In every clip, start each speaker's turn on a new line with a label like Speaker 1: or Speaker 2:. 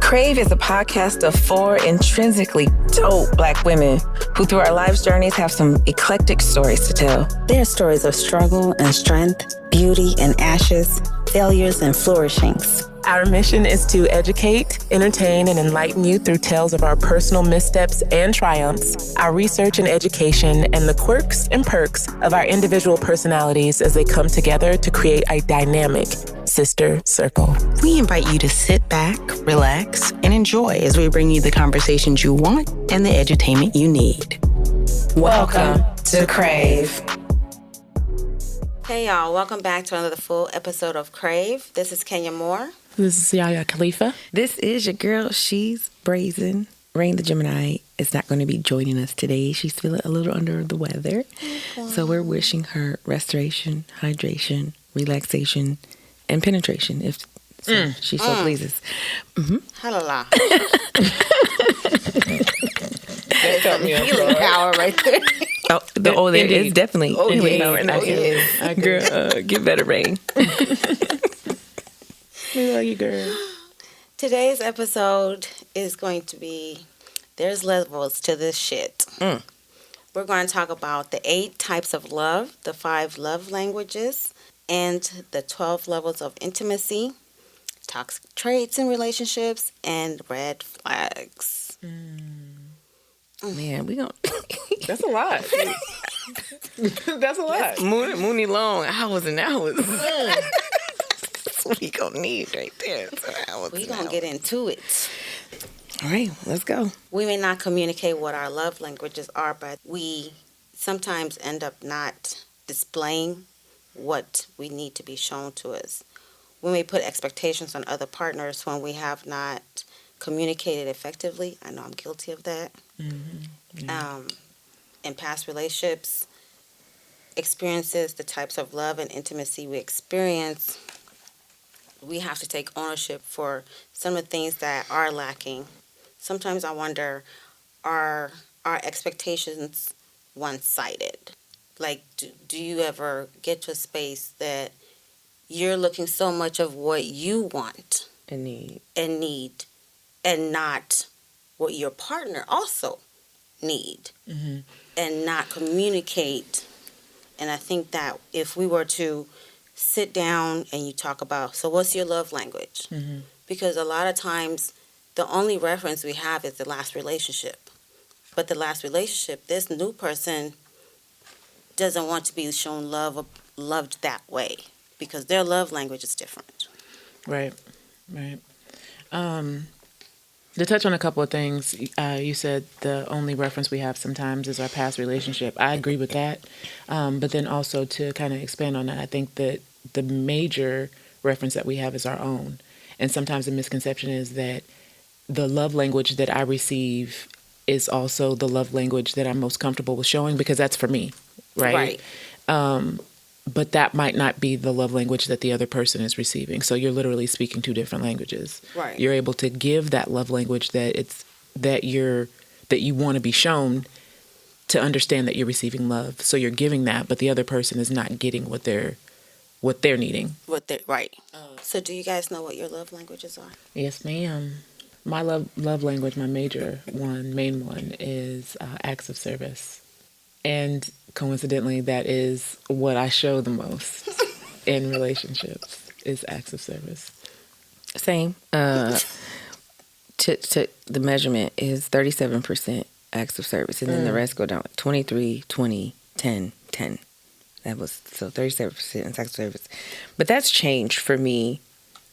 Speaker 1: Crave is a podcast of 4 intrinsically dope Black women who, through our life's journeys, have some eclectic stories to tell.
Speaker 2: Their stories of struggle and strength, beauty and ashes, failures and flourishings.
Speaker 3: Our mission is to educate, entertain, and enlighten you through tales of our personal missteps and triumphs, our research and education, and the quirks and perks of our individual personalities as they come together to create a dynamic sister circle.
Speaker 4: We invite you to sit back, relax, and enjoy as we bring you the conversations you want and the edutainment you need.
Speaker 1: Welcome to Crave.
Speaker 5: Hey y'all, welcome back to another full episode of Crave. This is Kenya Moore.
Speaker 3: This is Yaya Khalifa.
Speaker 4: This is your girl, she's brazen. Rain the Gemini is not going to be joining us today. She's feeling a little under the weather. Okay. So we're wishing her restoration, hydration, relaxation, and penetration if she so pleases. Mm-hmm.
Speaker 5: Halala.
Speaker 3: That got me off
Speaker 5: Healing power right there.
Speaker 4: There is definitely
Speaker 3: healing
Speaker 4: power in that. Girl, get better, Rain.
Speaker 3: We love you, girl.
Speaker 5: Today's episode is going to be, there's levels to this shit. We're going to talk about the 8 types of love, the 5 love languages, and the 12 levels of intimacy, toxic traits in relationships, and red flags.
Speaker 4: Man, we gonna...
Speaker 3: That's a lot. That's a lot.
Speaker 4: Mooney long, hours and hours. That's what we gonna need right there.
Speaker 5: We're going to get into it.
Speaker 4: All right, let's go.
Speaker 5: We may not communicate what our love languages are, but we sometimes end up not displaying what we need to be shown to us. We may put expectations on other partners when we have not communicated effectively. I know I'm guilty of that. Mm-hmm. Yeah. In past relationships, experiences, the types of love and intimacy we experience, we have to take ownership for some of the things that are lacking. Sometimes I wonder, are our expectations one-sided? Like, do you ever get to a space that you're looking so much of what you want
Speaker 4: and need,
Speaker 5: and not what your partner also need, and not communicate? And I think that if we were to sit down and you talk about, so what's your love language? Because a lot of times the only reference we have is the last relationship. But the last relationship, this new person doesn't want to be shown loved that way because their love language is different.
Speaker 3: Right. To touch on a couple of things, you said the only reference we have sometimes is our past relationship. I agree with that. But then also to kind of expand on that, I think that the major reference that we have is our own. And sometimes the misconception is that the love language that I receive is also the love language that I'm most comfortable with showing because that's for me, right? But that might not be the love language that the other person is receiving. So you're literally speaking 2 different languages.
Speaker 5: Right.
Speaker 3: You're able to give that love language that you want to be shown to understand that you're receiving love. So you're giving that, but the other person is not getting what they're needing.
Speaker 5: Right. So do you guys know what your love languages are?
Speaker 3: Yes, ma'am. My love language, my main one is acts of service. And coincidentally, that is what I show the most in relationships is acts of service.
Speaker 4: Same. The measurement is 37% acts of service, and then the rest go down 23, 20, 10, 10. That was so 37% in acts of service. But that's changed for me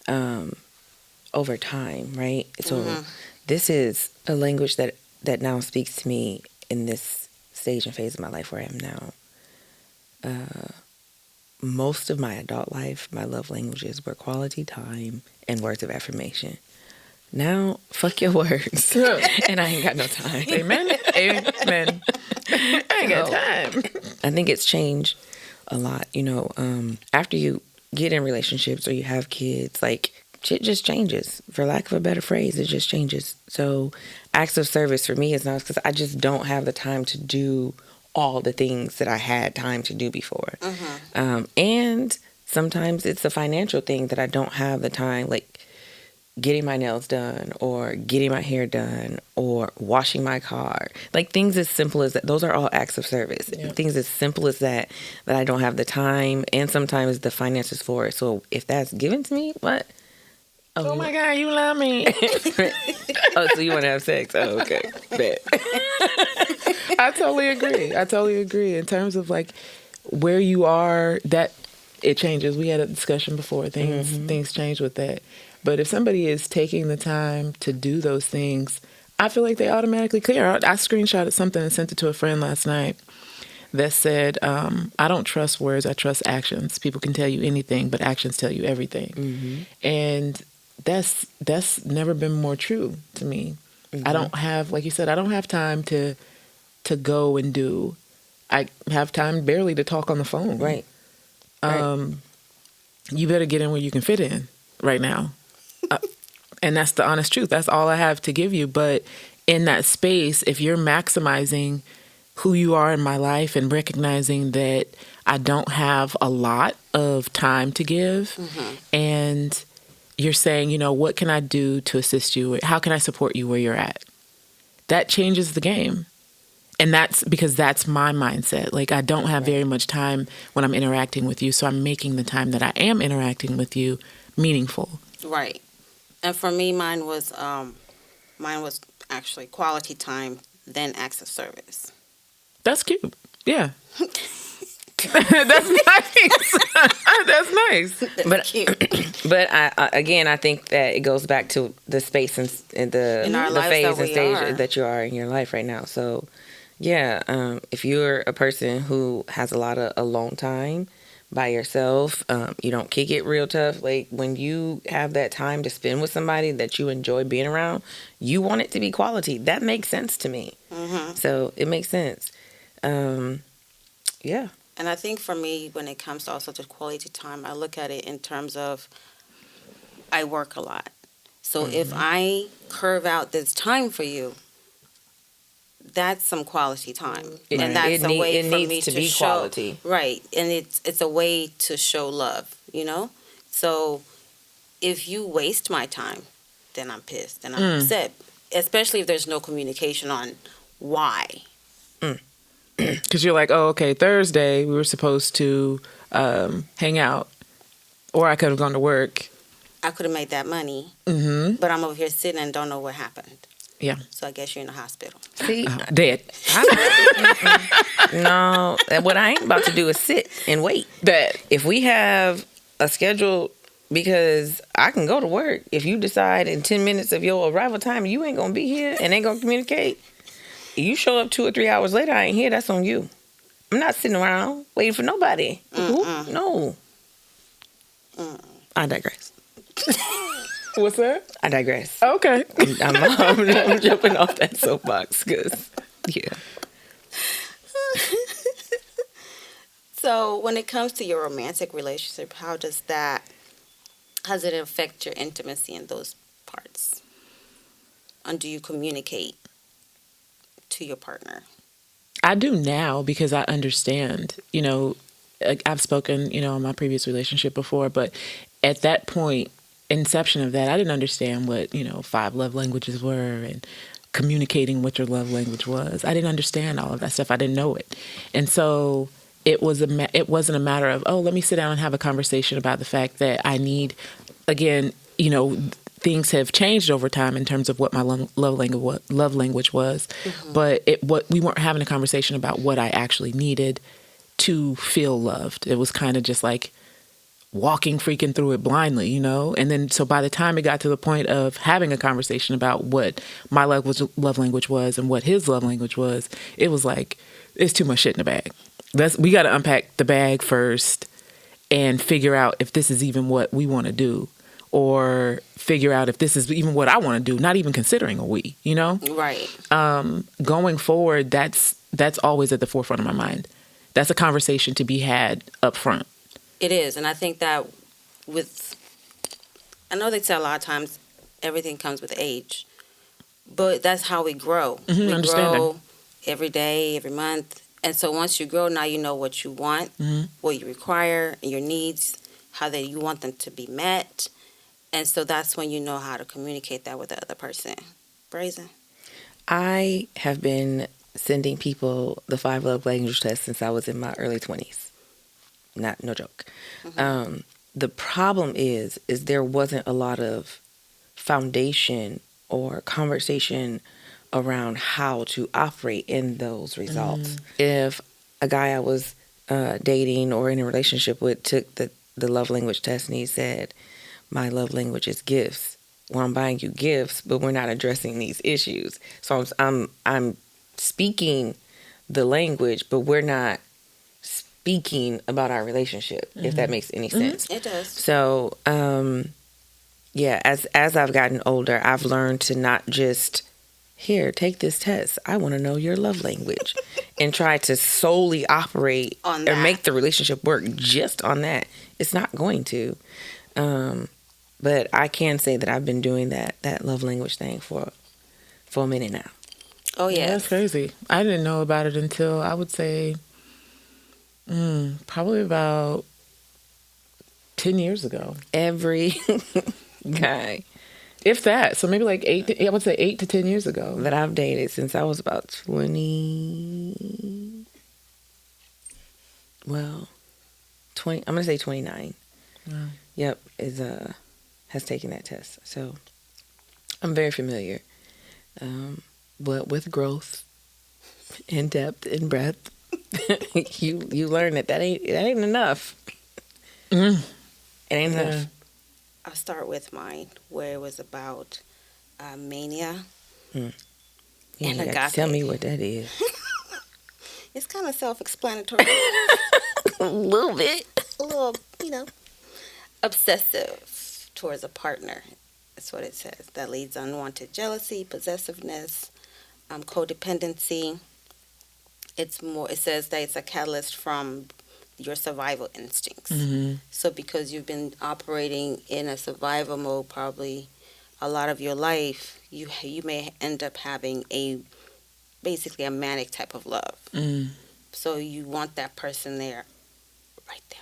Speaker 4: over time, right? So this is a language that now speaks to me in this stage and phase of my life where I am now. Most of my adult life, my love languages were quality time and words of affirmation. Now, fuck your words. And I ain't got no time.
Speaker 3: Amen. I ain't got time.
Speaker 4: I think it's changed a lot. After you get in relationships or you have kids, like, shit just changes. For lack of a better phrase, it just changes. So acts of service for me is not because I just don't have the time to do all the things that I had time to do before. And sometimes it's a financial thing that I don't have the time. Like, getting my nails done or getting my hair done or washing my car. Like things as simple as that. Those are all acts of service.
Speaker 3: Yeah.
Speaker 4: Things as simple as that I don't have the time and sometimes the finances for it. So if that's given to me, what?
Speaker 3: Oh my God, you love me.
Speaker 4: Oh, so you want to have sex? Oh, okay. Bet.
Speaker 3: I totally agree. In terms of like where you are, that it changes. We had a discussion before. Things change with that. But if somebody is taking the time to do those things, I feel like they automatically clear. I screenshotted something and sent it to a friend last night that said, I don't trust words, I trust actions. People can tell you anything, but actions tell you everything. And that's never been more true to me. I don't have, like you said, I don't have time to go and do. I have time barely to talk on the phone.
Speaker 4: Right.
Speaker 3: You better get in where you can fit in right now. And that's the honest truth. That's all I have to give you. But in that space, if you're maximizing who you are in my life and recognizing that I don't have a lot of time to give, and you're saying, you know, what can I do to assist you? How can I support you where you're at? That changes the game. And that's because that's my mindset. Like, I don't have very much time when I'm interacting with you, so I'm making the time that I am interacting with you meaningful.
Speaker 5: Right. And for me, mine was actually quality time, then acts of service.
Speaker 3: That's cute. Yeah. That's nice. That's nice.
Speaker 5: That's cute.
Speaker 4: But I think that it goes back to the space and the phase and stage that you are in your life right now. So, yeah, if you're a person who has a lot of alone time by yourself, you don't kick it real tough. Like when you have that time to spend with somebody that you enjoy being around, you want it to be quality. That makes sense to me. So it makes sense. Yeah.
Speaker 5: And I think for me, when it comes also to quality time, I look at it in terms of I work a lot. So if I curve out this time for you, that's some quality time. And that's a way for me to show quality. Right. And it's a way to show love, you know? So if you waste my time, then I'm pissed and I'm upset. Especially if there's no communication on why.
Speaker 3: Because you're like, oh, okay, Thursday we were supposed to hang out, or I could have gone to work.
Speaker 5: I could have made that money, but I'm over here sitting and don't know what happened.
Speaker 3: Yeah.
Speaker 5: So I guess you're in the hospital.
Speaker 4: See,
Speaker 3: dead.
Speaker 4: No, what I ain't about to do is sit and wait.
Speaker 3: That
Speaker 4: If we have a schedule, because I can go to work. If you decide in 10 minutes of your arrival time you ain't gonna be here and ain't gonna communicate, you show up 2 or 3 hours later, I ain't here, that's on you. I'm not sitting around waiting for nobody. No. I digress.
Speaker 3: What's that?
Speaker 4: I digress.
Speaker 3: Okay.
Speaker 4: I'm jumping off that soapbox because, yeah.
Speaker 5: So when it comes to your romantic relationship, how does it affect your intimacy in those parts? And do you communicate to your partner?
Speaker 3: I do now because I understand. You know, I've spoken, you know, in my previous relationship before, but at that point, inception of that, I didn't understand what, 5 love languages were and communicating what your love language was. I didn't understand all of that stuff. I didn't know it. And so it wasn't a matter of, oh, let me sit down and have a conversation about the fact that I need, again, things have changed over time in terms of what my love language was. But we weren't having a conversation about what I actually needed to feel loved. It was kind of just like walking freaking through it blindly, And then so by the time it got to the point of having a conversation about what my love language was and what his love language was, it was like, it's too much shit in the bag. We got to unpack the bag first and figure out if this is even what we want to do, or figure out if this is even what I want to do, not even considering a we,
Speaker 5: Right.
Speaker 3: Going forward, that's always at the forefront of my mind. That's a conversation to be had up front.
Speaker 5: It is. And I think that I know they say a lot of times everything comes with age, but that's how we grow. We grow every day, every month. And so once you grow, now you know what you want, what you require, and your needs, how you want them to be met. And so that's when you know how to communicate that with the other person. Brazen.
Speaker 4: I have been sending people the 5 love language test since I was in my early 20s. No joke. The problem is there wasn't a lot of foundation or conversation around how to operate in those results. If a guy I was dating or in a relationship with took the love language test and he said, my love language is gifts. Well, I'm buying you gifts, but we're not addressing these issues. So I'm speaking the language, but we're not speaking about our relationship, if that makes any sense.
Speaker 5: It does.
Speaker 4: So, yeah, as I've gotten older, I've learned to not just, here, take this test. I want to know your love language. And try to solely operate
Speaker 5: On
Speaker 4: or
Speaker 5: that.
Speaker 4: make the relationship work just on that. It's not going to. But I can say that I've been doing that love language thing for a minute now.
Speaker 5: Oh, yeah.
Speaker 3: That's crazy. I didn't know about it until I would say probably about 10 years ago.
Speaker 4: Every guy
Speaker 3: If that. So maybe like I would say 8 to 10 years ago.
Speaker 4: that I've dated since I was about 20, I'm going to say 29.
Speaker 3: Wow.
Speaker 4: Yep, has taken that test. So I'm very familiar. But with growth and depth and breadth, you learn that ain't enough. It ain't enough.
Speaker 3: Yeah.
Speaker 5: I'll start with mine, where it was about mania.
Speaker 4: You
Speaker 5: And
Speaker 4: got
Speaker 5: agape.
Speaker 4: to tell me what that is.
Speaker 5: It's kind of self-explanatory.
Speaker 4: A little bit.
Speaker 5: A little, obsessive towards a partner. That's what it says. That leads unwanted jealousy, possessiveness, codependency. It says that it's a catalyst from your survival instincts. So because you've been operating in a survival mode probably a lot of your life, you may end up having basically a manic type of love. So you want that person there, right there.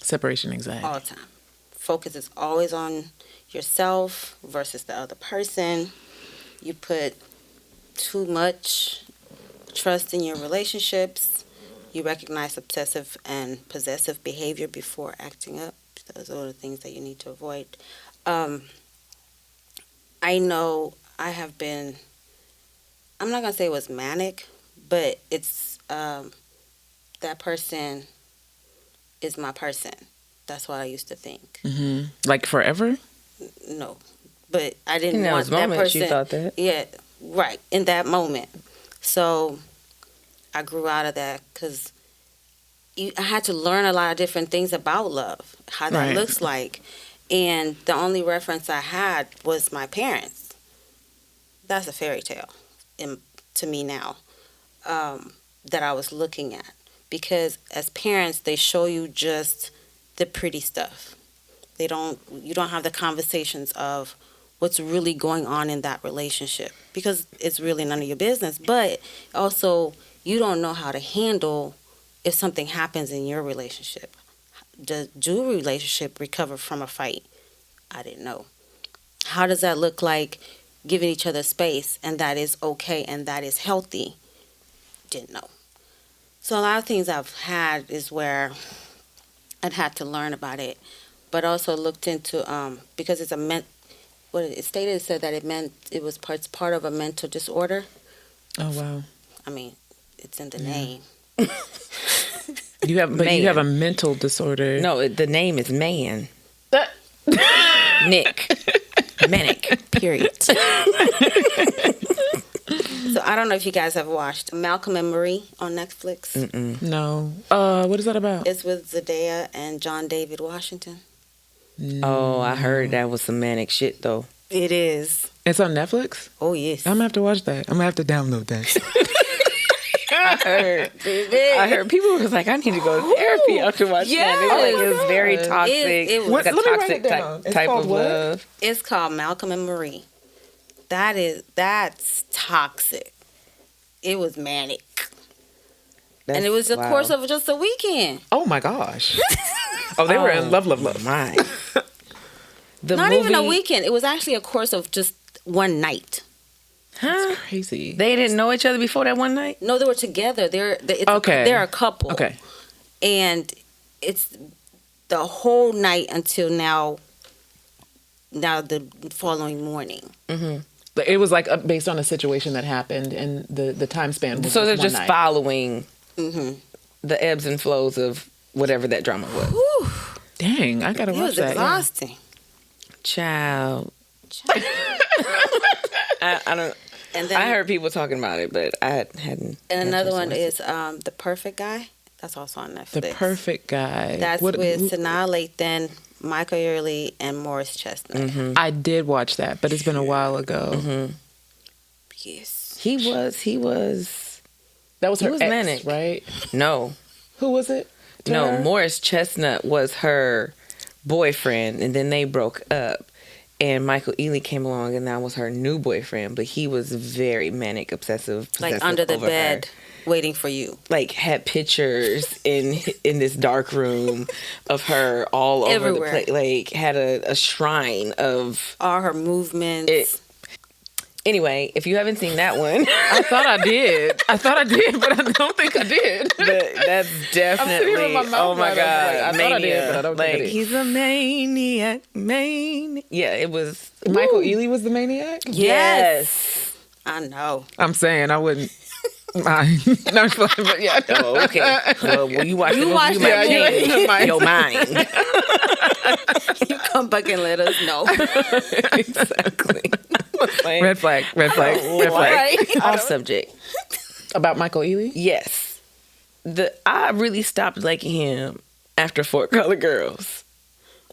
Speaker 3: Separation anxiety.
Speaker 5: All the time. Focus is always on yourself versus the other person. You put too much trust in your relationships. You recognize obsessive and possessive behavior before acting up. Those are the things that you need to avoid. I know I have been, I'm not going to say it was manic, but it's that person is my person. That's what I used to think.
Speaker 3: Like forever?
Speaker 5: No, but I didn't
Speaker 4: In
Speaker 5: want
Speaker 4: those
Speaker 5: that
Speaker 4: moments,
Speaker 5: person.
Speaker 4: you thought that?
Speaker 5: Yeah, right. In that moment, so I grew out of that because I had to learn a lot of different things about love, how that
Speaker 3: Right.
Speaker 5: looks like, and the only reference I had was my parents. That's a fairy tale, to me now, that I was looking at, because as parents, they show you just the pretty stuff. You don't have the conversations of what's really going on in that relationship, because it's really none of your business. But also, you don't know how to handle if something happens in your relationship. Do a relationship recover from a fight? I didn't know. How does that look like giving each other space, and that is okay and that is healthy? Didn't know. So a lot of things I've had is where I'd had to learn about it, but also looked into because it's what it stated, it said that it was part of a mental disorder.
Speaker 3: Oh, wow.
Speaker 5: I mean, it's in the name.
Speaker 3: You have a mental disorder.
Speaker 4: No, the name is Man. Nick. Manic. Period.
Speaker 5: So I don't know if you guys have watched Malcolm and Marie on Netflix.
Speaker 3: No. What is that about?
Speaker 5: It's with Zendaya and John David Washington.
Speaker 4: Oh, I heard that was some manic shit, though.
Speaker 5: It is.
Speaker 3: It's on Netflix?
Speaker 5: Oh, yes.
Speaker 3: I'm going to have to watch that. I'm going to have to download that.
Speaker 4: I heard people was like, I need to go to therapy after watching that. They were like, it was very toxic.
Speaker 5: It was.
Speaker 4: Like a
Speaker 3: Let me write
Speaker 4: toxic
Speaker 3: it down. It's
Speaker 4: type
Speaker 3: called
Speaker 4: of
Speaker 3: what?
Speaker 4: love.
Speaker 5: It's called Malcolm and Marie. That's toxic. It was manic. And it was the course of just a weekend.
Speaker 3: Oh, my gosh. Oh, they were in love.
Speaker 4: My.
Speaker 5: Not even a weekend. It was actually a course of just one night.
Speaker 4: Huh?
Speaker 3: Crazy.
Speaker 4: They didn't know each other before that one night?
Speaker 5: No, they were together. They're a couple.
Speaker 3: Okay.
Speaker 5: And it's the whole night until now the following morning.
Speaker 3: Mm-hmm. But it was like based on a situation that happened, and the time span was
Speaker 4: so they're
Speaker 3: one
Speaker 4: just
Speaker 3: night.
Speaker 4: following the ebbs and flows of whatever that drama was.
Speaker 5: Whew.
Speaker 3: Dang, I gotta watch that.
Speaker 5: It was exhausting.
Speaker 4: Child. I don't.
Speaker 5: And then
Speaker 4: I heard people talking about it, but I hadn't.
Speaker 5: And another one is The Perfect Guy. That's also on Netflix.
Speaker 3: The Perfect Guy.
Speaker 5: That's with Sanaa Lathan, Michael Ealy, and Morris Chestnut.
Speaker 4: Mm-hmm.
Speaker 3: I did watch that, but it's been a while ago.
Speaker 4: Mm-hmm.
Speaker 5: Yes.
Speaker 4: He was.
Speaker 3: That was her
Speaker 4: was
Speaker 3: ex,
Speaker 4: manic.
Speaker 3: right?
Speaker 4: No.
Speaker 3: Who was it?
Speaker 4: No,
Speaker 3: her?
Speaker 4: Morris Chestnut was her boyfriend, and then they broke up. And Michael Ealy came along, and that was her new boyfriend. But he was very manic, obsessive,
Speaker 5: Like under the bed, waiting for you.
Speaker 4: Like had pictures in this dark room of her all over
Speaker 5: Everywhere.
Speaker 4: the place. Like had a shrine of
Speaker 5: all her movements.
Speaker 4: Anyway, if you haven't seen that one,
Speaker 3: I thought I did, but I don't think I did.
Speaker 4: but that's definitely.
Speaker 3: with my mouth
Speaker 4: Oh my
Speaker 3: wide
Speaker 4: God,
Speaker 3: open. I thought I did, but I don't think I did.
Speaker 4: He's a maniac. Yeah, it was.
Speaker 3: Michael Ealy was the maniac?
Speaker 4: Yes.
Speaker 5: I know.
Speaker 3: I'm saying I wouldn't mind. No, but yeah.
Speaker 4: Oh, okay. Well, you watch the movie, you might change your mind.
Speaker 5: You come back and let us know.
Speaker 4: Exactly.
Speaker 3: Red flag.
Speaker 4: Off subject.
Speaker 3: About Michael Ealy?
Speaker 4: Yes. I really stopped liking him after Four Color Girls.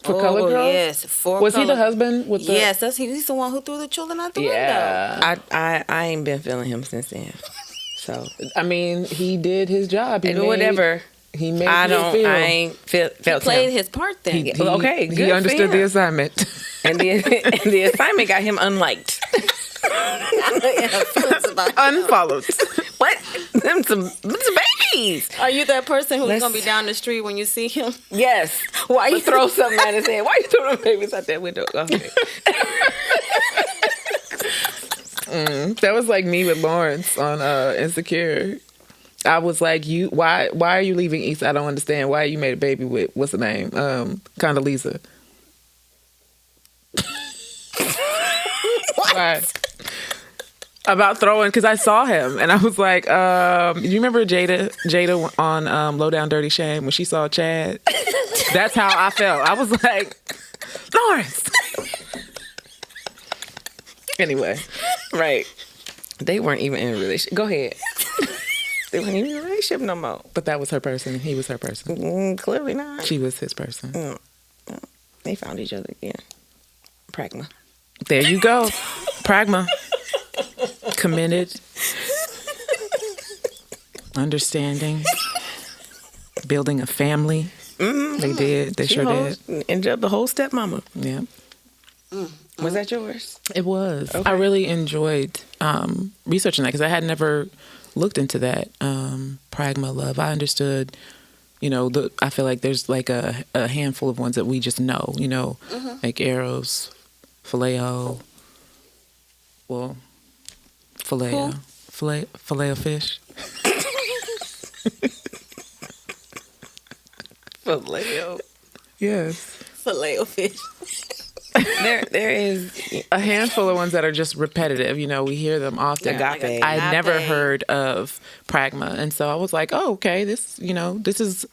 Speaker 3: For Color Girls?
Speaker 5: Yes.
Speaker 3: Was he the husband? With the...
Speaker 5: Yes, he's the one who threw the children out the window.
Speaker 4: I ain't been feeling him since then. So
Speaker 3: I mean, he did his job.
Speaker 4: Whatever.
Speaker 3: He made
Speaker 4: I
Speaker 3: me feel.
Speaker 4: felt
Speaker 5: Played
Speaker 4: him.
Speaker 5: his part then.
Speaker 4: Okay, good
Speaker 3: He
Speaker 4: for
Speaker 3: understood the
Speaker 4: him.
Speaker 3: assignment.
Speaker 4: And the assignment got him unliked.
Speaker 3: Unfollowed.
Speaker 4: What? Them some babies.
Speaker 5: Are you that person who's going to be down the street when you see him?
Speaker 4: Yes. Why you throw something at his head? Why you throw them babies out that window? Okay.
Speaker 3: That was like me with Lawrence on Insecure. I was like, why are you leaving East? I don't understand. Why you made a baby with, what's the name? Condoleezza. Why? About throwing, because I saw him and I was like, you remember Jada on Low Down Dirty Shame when she saw Chad? That's how I felt. I was like, Lawrence. Anyway.
Speaker 4: Right. They weren't even in a relationship. Go ahead. They weren't even in a relationship no more.
Speaker 3: But that was her person. He was her person.
Speaker 4: Clearly not.
Speaker 3: She was his person.
Speaker 4: They found each other again. Pragma.
Speaker 3: There you go. Pragma. Committed. Understanding. Building a family. Mm-hmm. They did. They sure did.
Speaker 4: Ended up the whole stepmama.
Speaker 3: Yeah.
Speaker 4: Was that yours?
Speaker 3: It was.
Speaker 4: Okay.
Speaker 3: I really enjoyed researching that because I had never looked into that. Pragma love. I understood, I feel like there's like a handful of ones that we just know, like Eros, Phileo, Phileo fish.
Speaker 4: Phileo.
Speaker 3: Yes.
Speaker 5: Filet fish.
Speaker 4: There is
Speaker 3: a handful of ones that are just repetitive. We hear them often.
Speaker 4: Agape.
Speaker 3: I'd never heard of Pragma. And so I was like, oh, okay, this is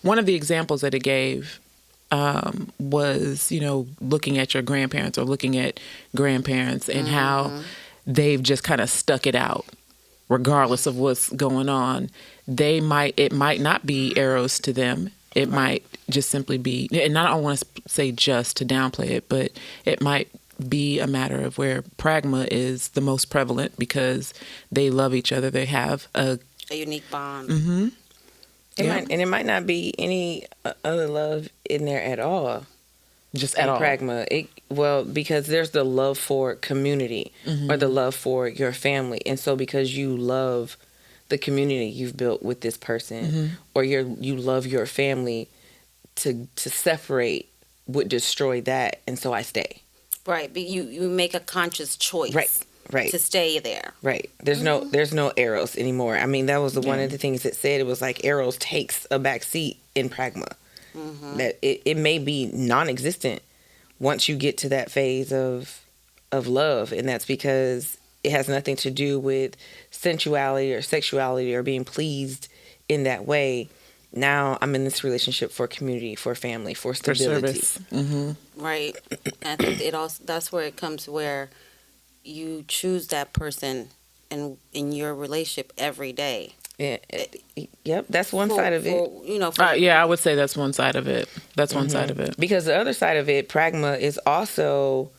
Speaker 3: one of the examples that it gave was, looking at your grandparents or looking at grandparents and how they've just kind of stuck it out regardless of what's going on. It might not be arrows to them. It might just simply be, and I don't want to say just to downplay it, but it might be a matter of where pragma is the most prevalent because they love each other. They have a
Speaker 5: unique bond.
Speaker 3: Mm-hmm.
Speaker 4: It might not be any other love in there at all.
Speaker 3: Just at all.
Speaker 4: Pragma. Because there's the love for community or the love for your family. And so because you love the community you've built with this person or you love your family, to separate would destroy that, and so I stay.
Speaker 5: Right, but you make a conscious choice.
Speaker 4: Right.
Speaker 5: To stay there.
Speaker 4: Right. There's no Eros anymore. I mean, that was one of the things it said. It was like Eros takes a back seat in pragma. That it may be non-existent once you get to that phase of love, and that's because it has nothing to do with sensuality or sexuality or being pleased in that way. Now I'm in this relationship for community, for family, for stability.
Speaker 3: For service.
Speaker 5: Right. And I think it also, that's where it comes where you choose that person in your relationship every day.
Speaker 4: Yeah, yep, that's one side of it.
Speaker 3: Yeah, I would say that's one side of it. That's one side of it.
Speaker 4: Because the other side of it, pragma, is also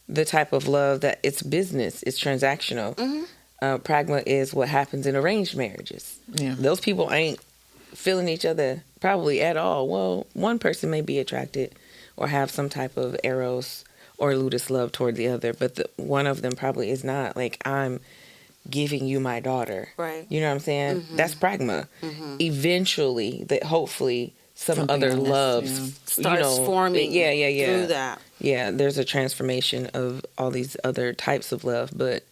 Speaker 4: the type of love that it's business, it's transactional. Pragma is what happens in arranged marriages.
Speaker 3: Yeah.
Speaker 4: Those people ain't feeling each other probably at all. Well, one person may be attracted or have some type of eros or ludus love toward the other, but one of them probably is not. Like, I'm giving you my daughter.
Speaker 5: Right.
Speaker 4: You know what I'm saying? That's pragma. Eventually, that hopefully some other
Speaker 3: else,
Speaker 4: loves
Speaker 5: starts forming through that.
Speaker 4: Yeah, there's a transformation of all these other types of love, but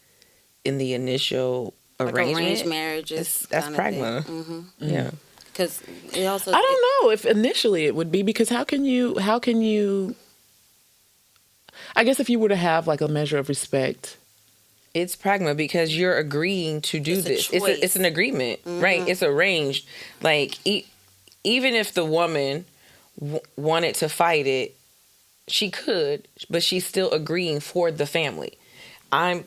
Speaker 4: in the initial arranged
Speaker 5: marriages,
Speaker 4: that's pragma. Yeah.
Speaker 5: Because it also,
Speaker 3: I don't know if initially it would be, because how can you I guess if you were to have like a measure of respect,
Speaker 4: it's pragma because you're agreeing to do this. It's an agreement, right? It's arranged. Like, even if the woman wanted to fight it, she could, but she's still agreeing for the family. I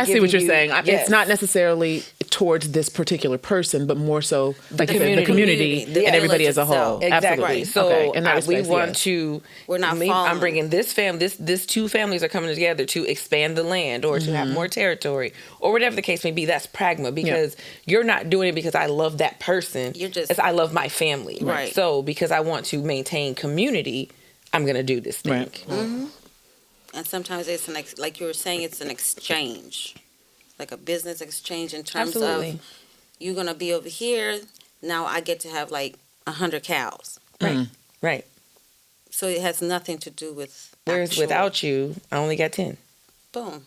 Speaker 3: see what you're saying.
Speaker 4: Yes.
Speaker 3: It's not necessarily towards this particular person, but more so like the community and everybody as a whole.
Speaker 5: Exactly.
Speaker 3: Absolutely.
Speaker 4: So
Speaker 3: okay. In that respect,
Speaker 4: we want to.
Speaker 5: We're not.
Speaker 4: I'm bringing this family. This two families are coming together to expand the land or to have more territory or whatever the case may be. That's pragma because you're not doing it because I love that person. It's I love my family.
Speaker 5: Right.
Speaker 4: So because I want to maintain community, I'm going to do this thing.
Speaker 3: Right.
Speaker 5: And sometimes it's like you were saying, it's an exchange, like a business exchange in terms of you're gonna be over here. Now I get to have like 100 cows.
Speaker 4: Right. Right.
Speaker 5: So it has nothing to do with.
Speaker 4: Whereas without you, I only got 10.
Speaker 5: Boom.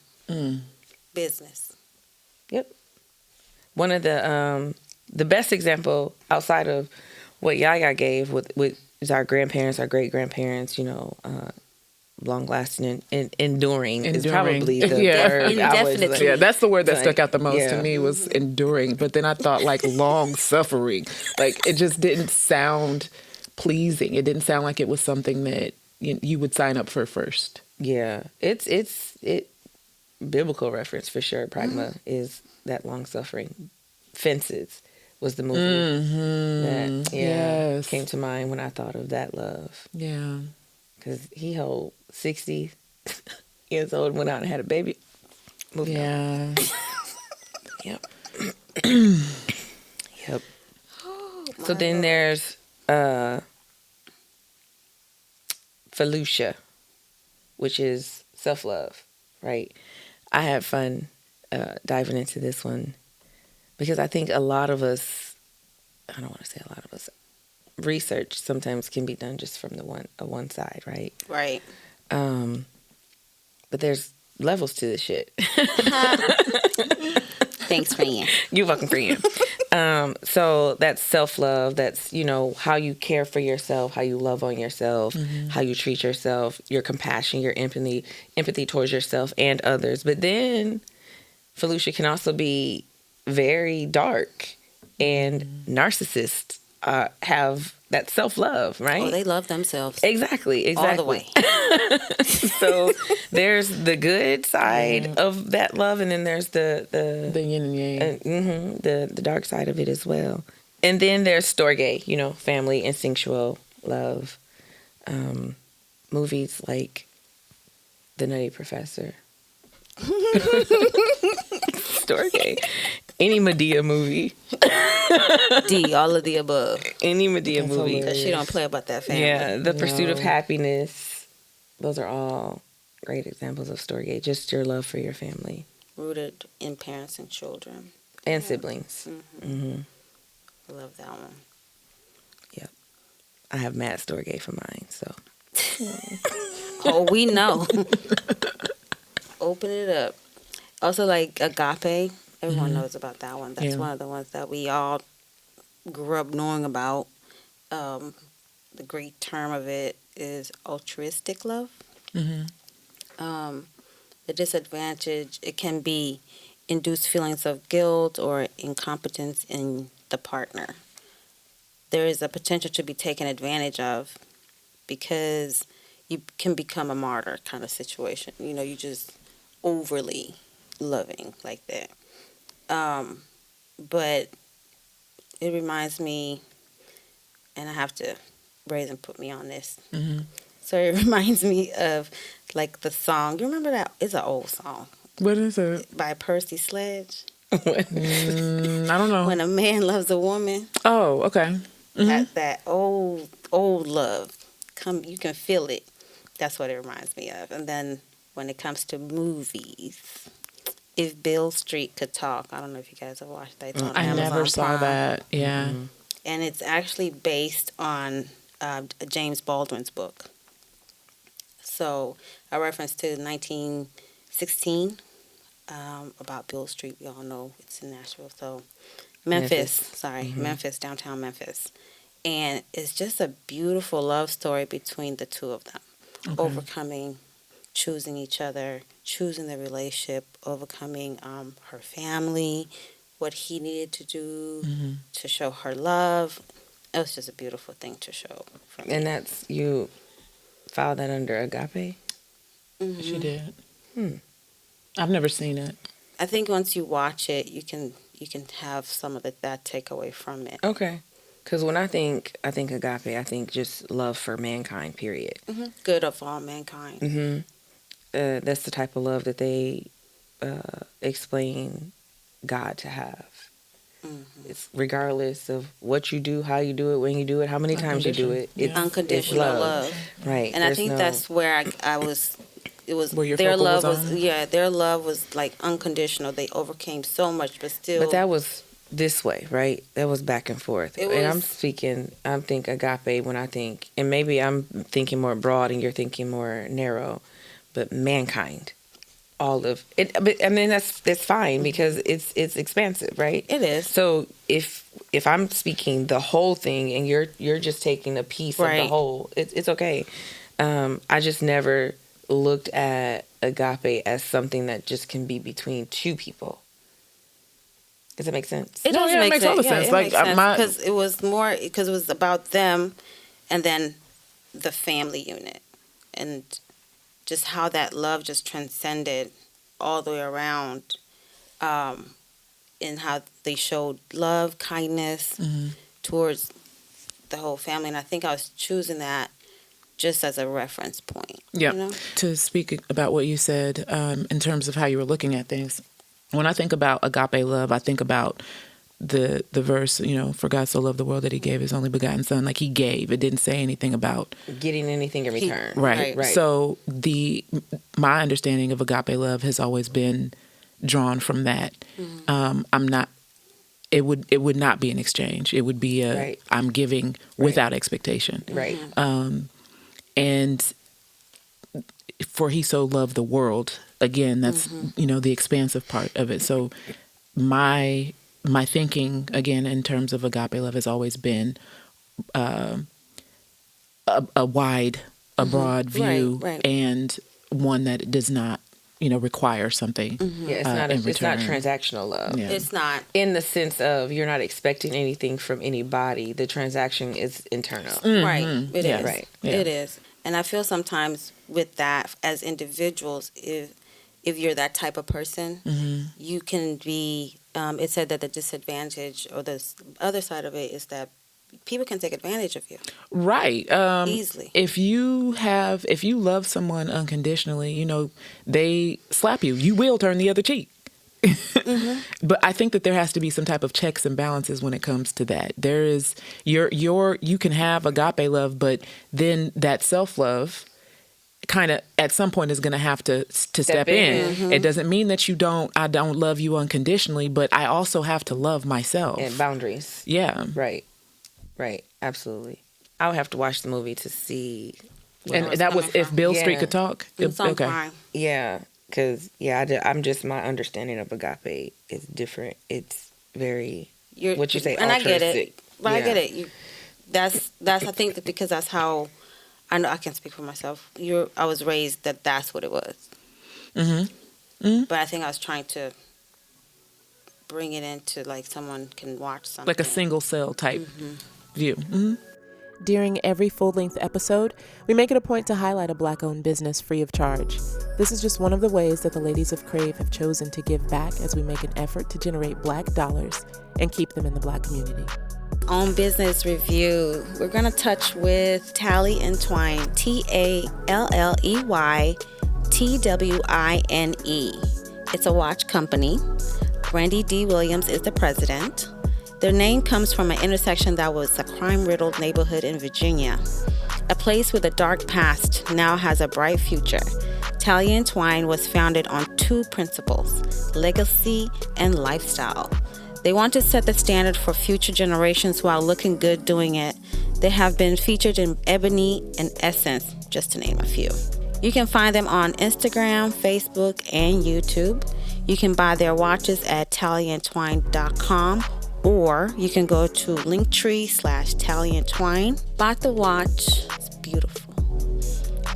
Speaker 5: Business.
Speaker 4: Yep. One of the best example outside of what Yaya gave with is our grandparents, our great grandparents. Long lasting and enduring is probably the word.
Speaker 5: Indefinitely.
Speaker 3: That's the word that stuck out the most to me was enduring. But then I thought like long suffering. Like it just didn't sound pleasing. It didn't sound like it was something that you would sign up for first. Yeah, it's biblical reference for sure. Pragma is that long suffering. Fences was the movie that came to mind when I thought of that love. Yeah. Because he held 60 years old, went out and had a baby. Moved on. Yep. Yep. So then there's Felucia, which is self-love, right? I had fun diving into this one because I think a lot of us, I don't want to say a lot of us, research sometimes can be done just from the one side, right? Right. But there's levels to this shit.
Speaker 5: Thanks, friend.
Speaker 4: You're welcome, friend. So that's self-love. That's, how you care for yourself, how you love on yourself, how you treat yourself, your compassion, your empathy towards yourself and others. But then Felucia can also be very dark and narcissist. Have that self-love, right?
Speaker 5: Oh, they love themselves.
Speaker 4: Exactly.
Speaker 5: All the way.
Speaker 4: So there's the good side of that love, and then there's the
Speaker 3: yin and yang,
Speaker 4: the dark side of it as well. And then there's storge, family, instinctual love. Movies like The Nutty Professor, storge. Any Medea movie.
Speaker 5: D, all of the above.
Speaker 4: Any Medea movie.
Speaker 5: Because she don't play about that family.
Speaker 4: Yeah, The Pursuit of Happiness. Those are all great examples of storge. Just your love for your family.
Speaker 5: Rooted in parents and children.
Speaker 4: And siblings.
Speaker 5: I love that one.
Speaker 4: Yep. I have Matt storge for mine, so.
Speaker 5: Oh, we know. Open it up. Also, like agape. Everyone knows about that one. That's one of the ones that we all grew up knowing about. The Greek term of it is altruistic love. The disadvantage, it can be induce feelings of guilt or incompetence in the partner. There is a potential to be taken advantage of because you can become a martyr kind of situation. You know, you just overly loving like that. But it reminds me, and I have to, Brazen put me on this. So it reminds me of like the song. You remember that? It's an old song.
Speaker 3: What is it?
Speaker 5: By Percy Sledge.
Speaker 3: I don't know.
Speaker 5: When a man loves a woman.
Speaker 3: Oh, okay.
Speaker 5: That old love. You can feel it. That's what it reminds me of. And then when it comes to movies, If Beale Street Could Talk. I don't know if you guys have watched that. It's on
Speaker 3: I
Speaker 5: Amazon
Speaker 3: never saw
Speaker 5: Prime.
Speaker 3: that. Yeah.
Speaker 5: And it's actually based on James Baldwin's book. So a reference to 1916 about Beale Street. We all know it's in Nashville. So Memphis, downtown Memphis. And it's just a beautiful love story between the two of them. Okay. Overcoming, choosing each other, choosing the relationship, overcoming her family, what he needed to do to show her love. It was just a beautiful thing to show. For me.
Speaker 4: And that's, you filed that under agape?
Speaker 3: She did. I've never seen it.
Speaker 5: I think once you watch it, you can have some of that takeaway from it.
Speaker 4: Okay. Because when I think agape, I think just love for mankind, period.
Speaker 5: Good of all mankind.
Speaker 4: That's the type of love that they explain God to have. It's regardless of what you do, how you do it, when you do it, how many times you do it. It's
Speaker 5: unconditional
Speaker 4: it's
Speaker 5: love.
Speaker 4: Right.
Speaker 5: And I think that's where I was. It was
Speaker 3: Where your
Speaker 5: their
Speaker 3: focal
Speaker 5: love
Speaker 3: was on?
Speaker 5: their love was like unconditional. They overcame so much, but still.
Speaker 4: But that was this way, right? That was back and forth.
Speaker 5: It
Speaker 4: And
Speaker 5: was-
Speaker 4: I'm think agape when I think, and maybe I'm thinking more broad and you're thinking more narrow, but mankind, all of it. But I mean, that's fine because it's expansive, right?
Speaker 5: It is.
Speaker 4: So if I'm speaking the whole thing and you're just taking a piece of the
Speaker 5: Right.
Speaker 4: whole, it's okay. I just never looked at agape as something that just can be between two people. Does that make sense?
Speaker 5: It does
Speaker 3: yeah, it
Speaker 5: make
Speaker 3: makes all the
Speaker 5: sense.
Speaker 3: sense.
Speaker 5: It
Speaker 3: Like,
Speaker 5: makes sense
Speaker 3: my-
Speaker 5: because it was about them, and then the family unit, and just how that love just transcended all the way around, and how they showed love, kindness towards the whole family. And I think I was choosing that just as a reference point.
Speaker 3: Yeah.
Speaker 5: You know?
Speaker 3: To speak about what you said in terms of how you were looking at things, when I think about agape love, I think about the verse, for God so loved the world that he gave his only begotten son. Like, he gave. It didn't say anything about
Speaker 4: Getting anything in return.
Speaker 3: right.
Speaker 4: Right.
Speaker 3: So my understanding of agape love has always been drawn from that. I'm not. It would not be an exchange. It would be
Speaker 4: Right.
Speaker 3: I'm giving without expectation.
Speaker 4: Right.
Speaker 3: And for he so loved the world, again, that's the expansive part of it. So my thinking, again, in terms of agape love has always been a broad view,
Speaker 5: Right.
Speaker 3: and one that does not require something
Speaker 4: Yeah, it's
Speaker 3: in
Speaker 4: it's not
Speaker 3: return.
Speaker 4: transactional love.
Speaker 3: Yeah.
Speaker 5: It's not.
Speaker 4: In the sense of you're not expecting anything from anybody. The transaction is internal.
Speaker 5: Right. It
Speaker 3: Yeah.
Speaker 5: is.
Speaker 4: Right.
Speaker 3: Yeah.
Speaker 5: It is. And I feel sometimes with that, as individuals, if you're that type of person, you can be, it said that the disadvantage or the other side of it is that people can take advantage of you.
Speaker 3: Right.
Speaker 5: Easily.
Speaker 3: If you love someone unconditionally, they slap you, you will turn the other cheek. But I think that there has to be some type of checks and balances when it comes to that. There is you can have agape love, but then that self-love kind of at some point is going to have to step in. It doesn't mean that I don't love you unconditionally, but I also have to love myself.
Speaker 4: And boundaries.
Speaker 3: Yeah.
Speaker 4: Right. Right. Absolutely. I would have to watch the movie to see
Speaker 3: And
Speaker 5: where it's
Speaker 3: that was
Speaker 5: coming
Speaker 3: if
Speaker 5: from.
Speaker 3: Bill
Speaker 4: Yeah.
Speaker 3: Street could talk.
Speaker 5: It's on
Speaker 3: Okay.
Speaker 5: Prime.
Speaker 4: Yeah, because I'm just my understanding of agape is different. It's very what you say,
Speaker 5: and I get it,
Speaker 4: altruistic.
Speaker 5: but I
Speaker 4: Yeah.
Speaker 5: get it. That's I think that because that's how I know I can speak for myself. I was raised that that's what it was. But I think I was trying to bring it into like someone can watch something
Speaker 3: Like a single cell type view. Mm-hmm.
Speaker 6: During every full-length episode, we make it a point to highlight a Black-owned business free of charge. This is just one of the ways that the ladies of Crave have chosen to give back as we make an effort to generate Black dollars and keep them in the Black community.
Speaker 5: On business review, we're going to touch with Tally and Twine, TALLEYTWINE. It's a watch company. Brandy D. Williams is the president. Their name comes from an intersection that was a crime-riddled neighborhood in Virginia. A place with a dark past now has a bright future. Tally and Twine was founded on two principles, legacy and lifestyle. They want to set the standard for future generations while looking good doing it. They have been featured in Ebony and Essence, just to name a few. You can find them on Instagram, Facebook, and YouTube. You can buy their watches at tallyandtwine.com, or you can go to linktree/tallyandtwine. Bought the watch. It's beautiful.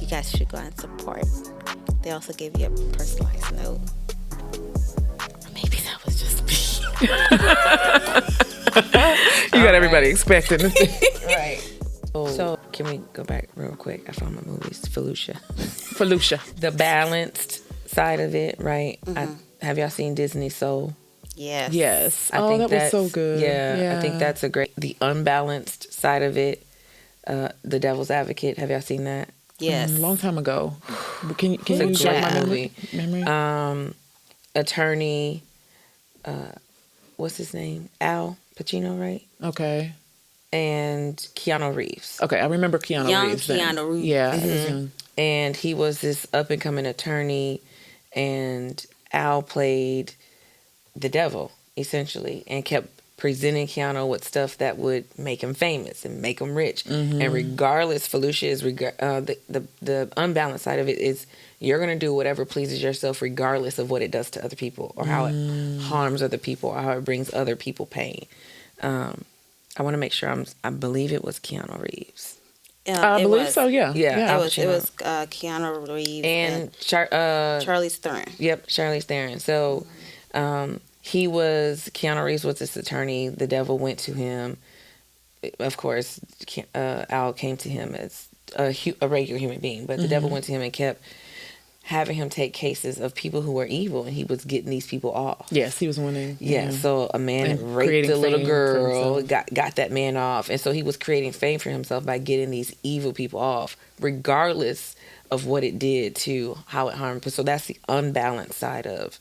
Speaker 5: You guys should go and support. They also give you a personalized note. Or maybe that was just me.
Speaker 3: You got everybody expecting.
Speaker 4: Right. So can we go back real quick? I found my movies.
Speaker 3: Felicia.
Speaker 4: The balanced side of it, right? Have y'all seen Disney Soul?
Speaker 5: Yes.
Speaker 3: Yes.
Speaker 4: I think
Speaker 3: that was so
Speaker 4: that's-
Speaker 3: good.
Speaker 4: Yeah, I think that's a great. The unbalanced side of it, The Devil's Advocate. Have y'all seen that?
Speaker 5: Yes.
Speaker 3: A long time ago. Can you
Speaker 4: It's a
Speaker 3: jog my
Speaker 4: great
Speaker 3: memory?
Speaker 4: Attorney. What's his name? Al Pacino, right?
Speaker 3: Okay.
Speaker 4: And Keanu Reeves.
Speaker 3: Okay, I remember Keanu
Speaker 5: Young
Speaker 3: Reeves. then.
Speaker 5: Keanu Reeves.
Speaker 3: Yeah, he was young.
Speaker 4: And he was this up and coming attorney, and Al played the devil essentially, and kept presenting Keanu with stuff that would make him famous and make him rich. And regardless, Felicia is the unbalanced side of it is you're gonna do whatever pleases yourself, regardless of what it does to other people or how it harms other people or how it brings other people pain. I want to make sure I believe it was Keanu Reeves.
Speaker 3: I believe so. Yeah.
Speaker 4: Yeah.
Speaker 5: It was Keanu Reeves
Speaker 4: And
Speaker 5: Charlize Theron.
Speaker 4: Yep, Charlize Theron. So Keanu Reeves was this attorney. The devil went to him. Of course, Al came to him as a regular human being, but the devil went to him and kept having him take cases of people who were evil, and he was getting these people off.
Speaker 3: Yes, he was winning.
Speaker 4: Yeah, so a man
Speaker 3: And
Speaker 4: raped
Speaker 3: creating
Speaker 4: a little
Speaker 3: fame for
Speaker 4: girl,
Speaker 3: himself.
Speaker 4: got that man off, and so he was creating fame for himself by getting these evil people off, regardless of what it did to how it harmed. So that's the unbalanced side of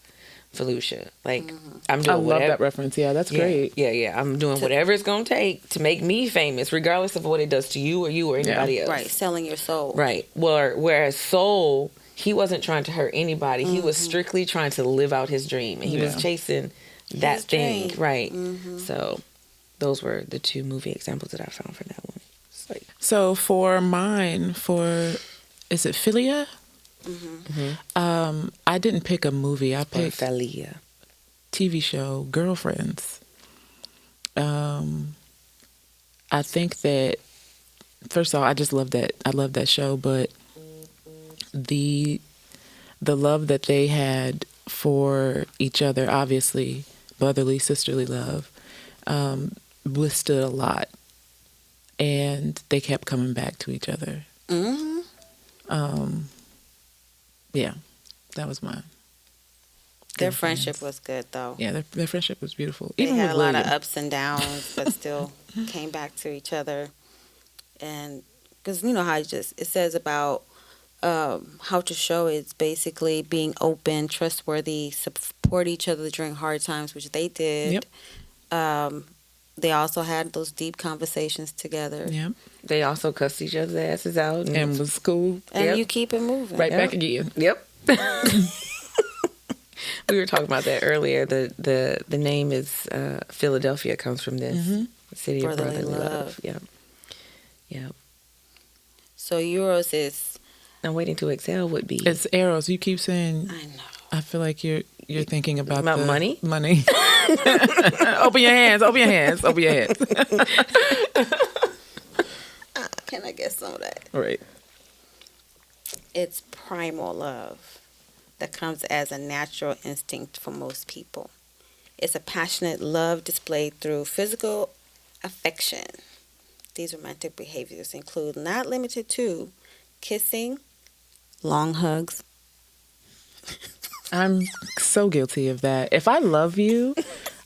Speaker 4: Felicia. Like I'm doing
Speaker 3: I love
Speaker 4: whatever.
Speaker 3: that reference. Yeah, that's great.
Speaker 4: Yeah. I'm doing whatever it's gonna take to make me famous, regardless of what it does to you or anybody else.
Speaker 5: Right, selling your soul.
Speaker 4: Right. Well, whereas Soul, he wasn't trying to hurt anybody. He was strictly trying to live out his dream, and he was chasing that
Speaker 5: His
Speaker 4: thing.
Speaker 5: dream.
Speaker 4: Right. So those were the two movie examples that I found for that one.
Speaker 3: So for mine, is it Philia? I didn't pick a movie. I picked
Speaker 4: Thalia.
Speaker 3: TV show Girlfriends. I think that first of all, I just love that. I love that show, but the love that they had for each other, obviously brotherly, sisterly love, withstood a lot, and they kept coming back to each other. Yeah, that was mine.
Speaker 5: Their friendship was good, though.
Speaker 3: Yeah, their friendship was beautiful.
Speaker 5: They
Speaker 3: Even
Speaker 5: had
Speaker 3: with
Speaker 5: a lot
Speaker 3: William.
Speaker 5: of ups and downs, but still came back to each other. And because you know how it says about how to show it's basically being open, trustworthy, support each other during hard times, which they did.
Speaker 3: Yep.
Speaker 5: They also had those deep conversations together.
Speaker 3: Yeah,
Speaker 4: They also cussed each other's asses out.
Speaker 3: and was cool.
Speaker 5: And
Speaker 4: Yep.
Speaker 5: you keep it moving.
Speaker 3: Right back again.
Speaker 4: Yep. We were talking about that earlier. The name is Philadelphia comes from this. The city of
Speaker 5: Brotherly
Speaker 4: brotherly love.
Speaker 5: love.
Speaker 4: Yep. Yep.
Speaker 5: So euros is.
Speaker 4: I'm waiting to exhale would be.
Speaker 3: It's arrows. You keep saying.
Speaker 5: I know.
Speaker 3: I feel like you're thinking about the
Speaker 4: money.
Speaker 3: Money. Open your hands. Open your hands. Open your hands.
Speaker 5: Can I get some of that?
Speaker 3: Right.
Speaker 5: It's primal love that comes as a natural instinct for most people. It's a passionate love displayed through physical affection. These romantic behaviors include, not limited to, kissing, long hugs.
Speaker 3: I'm so guilty of that. If I love you,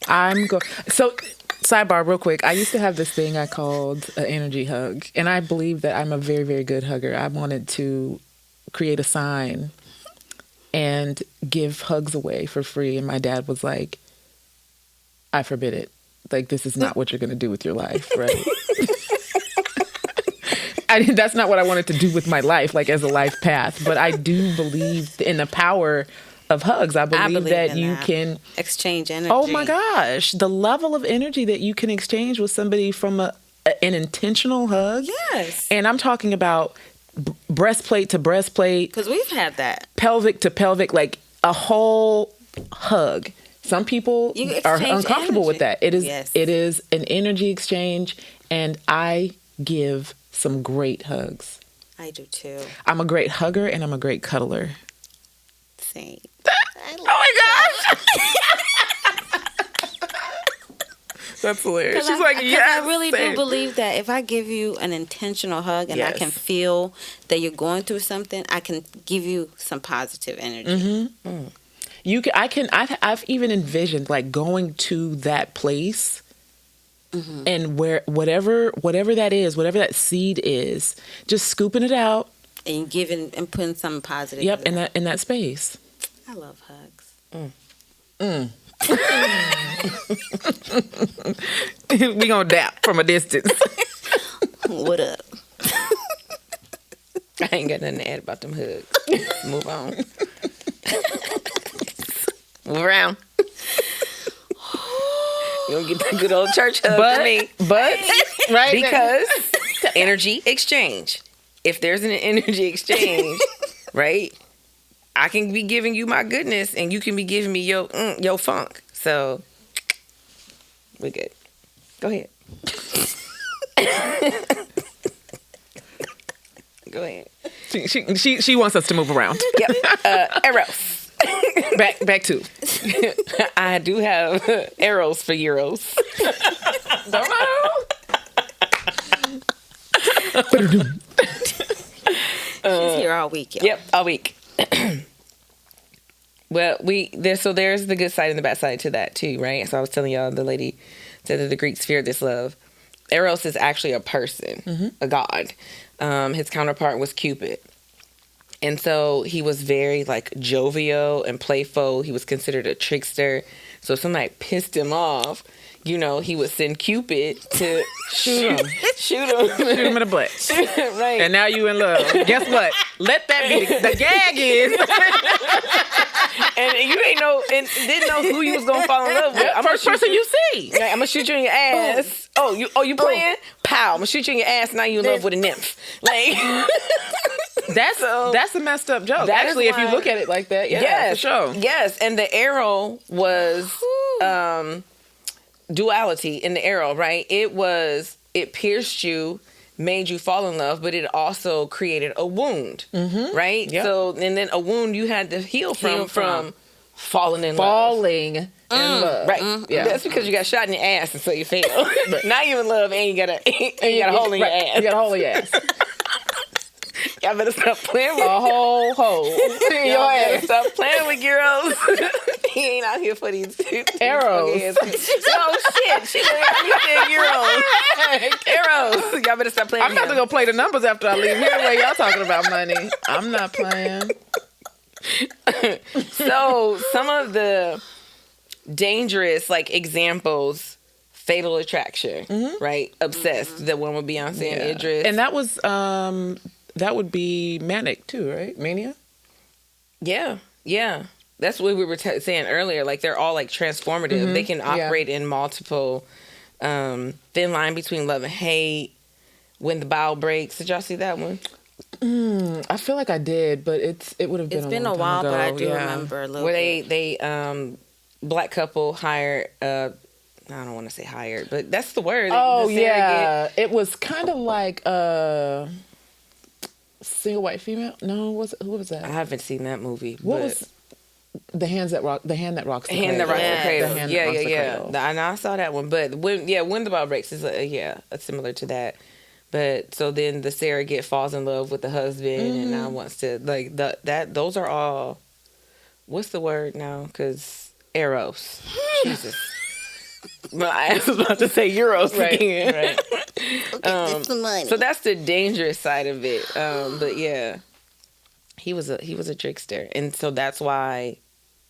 Speaker 3: So, sidebar real quick. I used to have this thing I called an energy hug. And I believe that I'm a very, very good hugger. I wanted to create a sign and give hugs away for free. And my dad was like, I forbid it. Like, this is not what you're going to do with your life, right? That's not what I wanted to do with my life, like as a life path. But I do believe in the power of hugs. I believe that you can
Speaker 5: exchange energy.
Speaker 3: Oh my gosh, the level of energy that you can exchange with somebody from an intentional hug.
Speaker 5: Yes.
Speaker 3: And I'm talking about breastplate to breastplate.
Speaker 5: Because we've had that.
Speaker 3: Pelvic to pelvic, like a whole hug. Some people are uncomfortable with that. It is an energy exchange, and I give some great hugs.
Speaker 5: I do too.
Speaker 3: I'm a great hugger and I'm a great cuddler.
Speaker 5: Same.
Speaker 3: Oh my gosh! That's hilarious. She's like, yes.
Speaker 5: I really do believe that if I give you an intentional hug and I can feel that you're going through something, I can give you some positive energy.
Speaker 3: Mm-hmm. I've even envisioned like going to that place. Mm-hmm. And whatever that is, whatever that seed is, just scooping it out
Speaker 5: and giving and putting something positive.
Speaker 3: Yep, in that space.
Speaker 5: I love hugs.
Speaker 3: We gonna dap from a distance.
Speaker 5: What up?
Speaker 4: I ain't got nothing to add about them hugs. Move on. Move around. You don't get that good old church hug from me.
Speaker 3: But, right?
Speaker 4: Because energy exchange. If there's an energy exchange, right, I can be giving you my goodness and you can be giving me your funk. So, we're good. Go ahead. Go ahead.
Speaker 3: She wants us to move around.
Speaker 4: Yep. Eros. Back to. I do have arrows for euros.
Speaker 3: Don't know.
Speaker 5: She's here all week, y'all.
Speaker 4: Yep, all week. Well, there's the good side and the bad side to that too, right? So I was telling y'all, the lady said that the Greeks feared this love. Eros is actually a person, a god. His counterpart was Cupid. And so he was very like jovial and playful. He was considered a trickster. So if somebody pissed him off, he would send Cupid to shoot him in the butt. Right.
Speaker 3: And now you in love. Guess what? Let that be the gag is.
Speaker 4: And you didn't know who you was gonna fall in love with.
Speaker 3: First person you see.
Speaker 4: Like, I'm gonna shoot you in your ass. Boom. You playing? Pow! I'm gonna shoot you in your ass. Now you in love with a nymph. Like
Speaker 3: that's a messed up joke. Actually, if you look at it like that, for sure.
Speaker 4: Yes, and the arrow was duality in the arrow, right? It pierced you, made you fall in love, but it also created a wound, right? Yep. So, and then a wound you had to heal from falling in love. Right. Yeah. That's because you got shot in your ass and so you failed. Now you're in love and you got a hole in your ass.
Speaker 3: You got a hole in your ass.
Speaker 4: Y'all better stop playing with
Speaker 3: a whole hole in your ass.
Speaker 4: Stop playing with girls. He ain't out here for these
Speaker 3: arrows.
Speaker 4: Oh shit! She said arrows. Y'all better stop playing.
Speaker 3: I'm about to go play the numbers after I leave here. Where y'all talking about money? I'm not playing.
Speaker 4: So some of the dangerous examples. Fatal Attraction, right? Obsessed. The one with Beyonce and Idris.
Speaker 3: And that was that would be manic too, right? Mania?
Speaker 4: Yeah. That's what we were saying earlier. Like, they're all transformative. They can operate in multiple thin line between love and hate. When the Bow Breaks. Did y'all see that one?
Speaker 3: I feel like I did, but it would have been.
Speaker 5: It's been a
Speaker 3: long
Speaker 5: while,
Speaker 3: time
Speaker 5: but I
Speaker 3: ago.
Speaker 5: do
Speaker 3: Yeah.
Speaker 5: remember a little
Speaker 4: Where
Speaker 5: bit.
Speaker 4: they black couple hired I don't want to say hired, but that's the word.
Speaker 3: Oh
Speaker 4: the surrogate.
Speaker 3: yeah, it was kind of like a single white female. No, who was that?
Speaker 4: I haven't seen that movie.
Speaker 3: What
Speaker 4: but
Speaker 3: was the hand that rocks the
Speaker 4: Hand that rocks the cradle.
Speaker 3: The hand
Speaker 4: Yeah,
Speaker 3: that rocks
Speaker 4: yeah,
Speaker 3: the
Speaker 4: yeah.
Speaker 3: cradle.
Speaker 4: And I saw that one, but when the ball breaks is similar to that. But so then the surrogate falls in love with the husband and now wants to like those are all. What's the word now? Because eros. Jesus. Well, I was about to say euros again.
Speaker 3: Right.
Speaker 5: Okay, get some money.
Speaker 4: So that's the dangerous side of it. But yeah, he was a trickster, and so that's why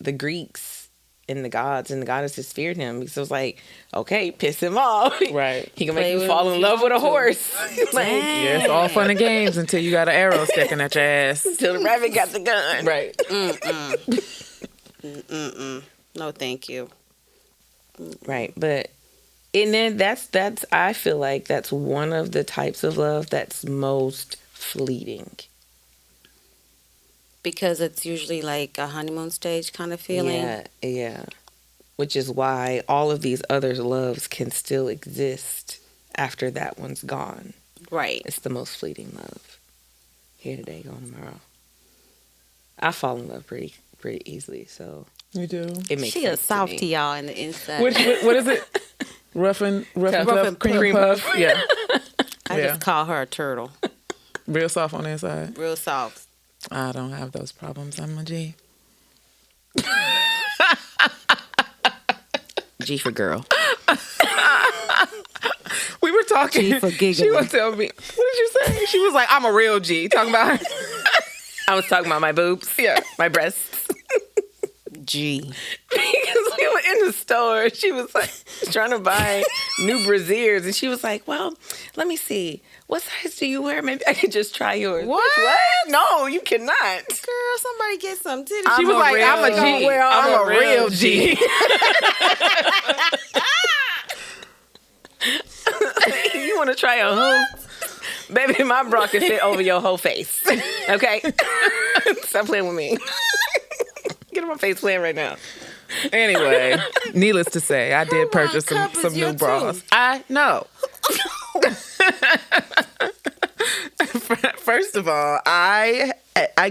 Speaker 4: the Greeks and the gods and the goddesses feared him, because it was like, okay, piss him off,
Speaker 3: Right.
Speaker 4: He can
Speaker 5: Play
Speaker 4: make you
Speaker 5: with
Speaker 4: fall
Speaker 5: him
Speaker 4: in
Speaker 5: if you
Speaker 4: love with a
Speaker 5: want to.
Speaker 4: horse. Like,
Speaker 3: Yeah, it's all fun and games until you got an arrow sticking at your ass.
Speaker 4: till the rabbit got the gun.
Speaker 3: Right.
Speaker 5: No, thank you.
Speaker 4: Right, but and then that's I feel like that's one of the types of love that's most fleeting.
Speaker 5: Because it's usually like a honeymoon stage kind of feeling.
Speaker 4: Yeah. Which is why all of these other loves can still exist after that one's gone.
Speaker 5: Right.
Speaker 4: It's the most fleeting love. Here today, gone tomorrow. I fall in love pretty easily, so
Speaker 3: You do.
Speaker 4: it makes
Speaker 5: She
Speaker 4: sense
Speaker 5: is soft
Speaker 4: to
Speaker 5: to
Speaker 4: me.
Speaker 5: y'all in the inside.
Speaker 3: What is it? Rough and
Speaker 5: and
Speaker 3: cream puff. Yeah.
Speaker 5: I just call her a turtle.
Speaker 3: Real soft on the inside.
Speaker 5: Real soft.
Speaker 3: I don't have those problems. I'm a G.
Speaker 4: G for girl.
Speaker 3: We were talking.
Speaker 5: G for
Speaker 3: She
Speaker 5: giggling.
Speaker 3: was telling me. What did you say? She was like, "I'm a real G." Talking about her.
Speaker 4: I was talking about my boobs.
Speaker 3: Yeah.
Speaker 4: My breasts.
Speaker 5: G.
Speaker 4: Because we were in the store. She was like trying to buy new brasiers, and she was like, "Well, let me see. What size do you wear? Maybe I could just try yours."
Speaker 5: What?
Speaker 4: No, you cannot.
Speaker 5: Girl, somebody get some titties.
Speaker 3: She was like, "I'm a G. I'm a real G."
Speaker 4: You want to try a hoe? Baby, my bra can fit over your whole face. Okay? Stop playing with me. Get on my face playing right now.
Speaker 3: Anyway, needless to say, I did purchase
Speaker 5: cup
Speaker 3: some
Speaker 5: is
Speaker 3: new
Speaker 5: your
Speaker 3: bras.
Speaker 5: too.
Speaker 3: I know. First of all, I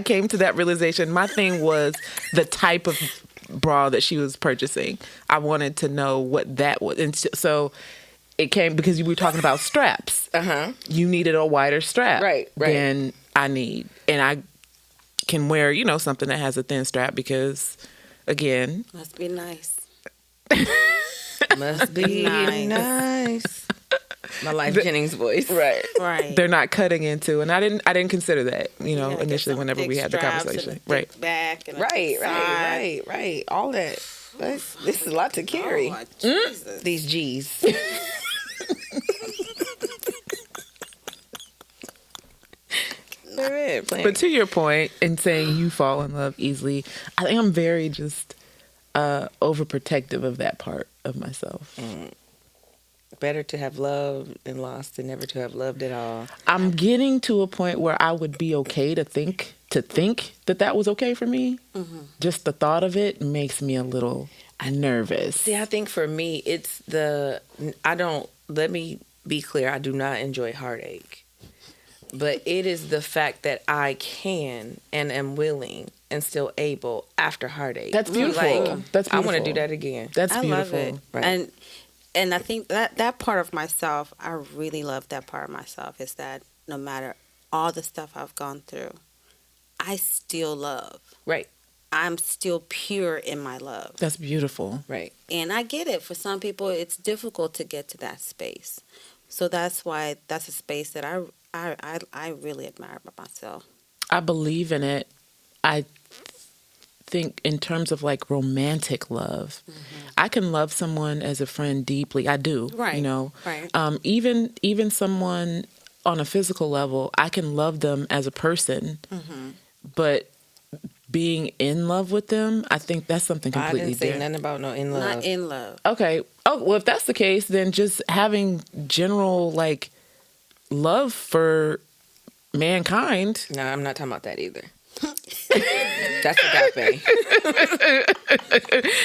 Speaker 3: came to that realization. My thing was the type of bra that she was purchasing. I wanted to know what that was, and so it came because you were talking about straps. You needed a wider strap,
Speaker 4: Right.
Speaker 3: than I need, and I can wear something that has a thin strap because, again,
Speaker 5: Must be nice.
Speaker 4: Must be nice. My Life Jennings voice.
Speaker 3: right.
Speaker 5: Right.
Speaker 3: They're not cutting into, and I didn't consider that,
Speaker 5: Yeah, get
Speaker 3: initially
Speaker 5: some
Speaker 3: whenever
Speaker 5: thick
Speaker 3: we had the
Speaker 5: straps
Speaker 3: conversation.
Speaker 5: and a
Speaker 3: Right.
Speaker 5: thick back and a
Speaker 4: Right.
Speaker 5: thick side.
Speaker 4: All that. This is a lot to carry.
Speaker 5: Oh, Jesus.
Speaker 4: These G's.
Speaker 3: But to your point in saying you fall in love easily, I think I'm very just overprotective of that part of myself.
Speaker 4: Better to have loved and lost than never to have loved at all.
Speaker 3: I'm getting to a point where I would be okay to think that was okay for me. Just the thought of it makes me a little nervous.
Speaker 4: See, I think for me, it's let me be clear, I do not enjoy heartache. But it is the fact that I can and am willing and still able after heartache.
Speaker 3: That's beautiful. That's
Speaker 4: I want to
Speaker 3: beautiful.
Speaker 4: do that again.
Speaker 3: That's
Speaker 5: I
Speaker 3: beautiful.
Speaker 5: love it.
Speaker 4: Right.
Speaker 5: And I think that part of myself, I really love that part of myself, is that no matter all the stuff I've gone through, I still love.
Speaker 4: Right.
Speaker 5: I'm still pure in my love.
Speaker 3: That's beautiful.
Speaker 4: Right.
Speaker 5: And I get it. For some people, it's difficult to get to that space. So that's why that's a space that I really admire about myself.
Speaker 3: I believe in it. I think in terms of like romantic love, I can love someone as a friend deeply. I do.
Speaker 5: Right. Right.
Speaker 3: Even someone on a physical level, I can love them as a person. But being in love with them, I think that's something
Speaker 4: I
Speaker 3: completely
Speaker 4: didn't say
Speaker 3: different.
Speaker 4: nothing about no in love.
Speaker 5: Not in love.
Speaker 3: Okay. Oh, well, if that's the case, then just having general like love for mankind.
Speaker 4: No, I'm not talking about that either. That's agape.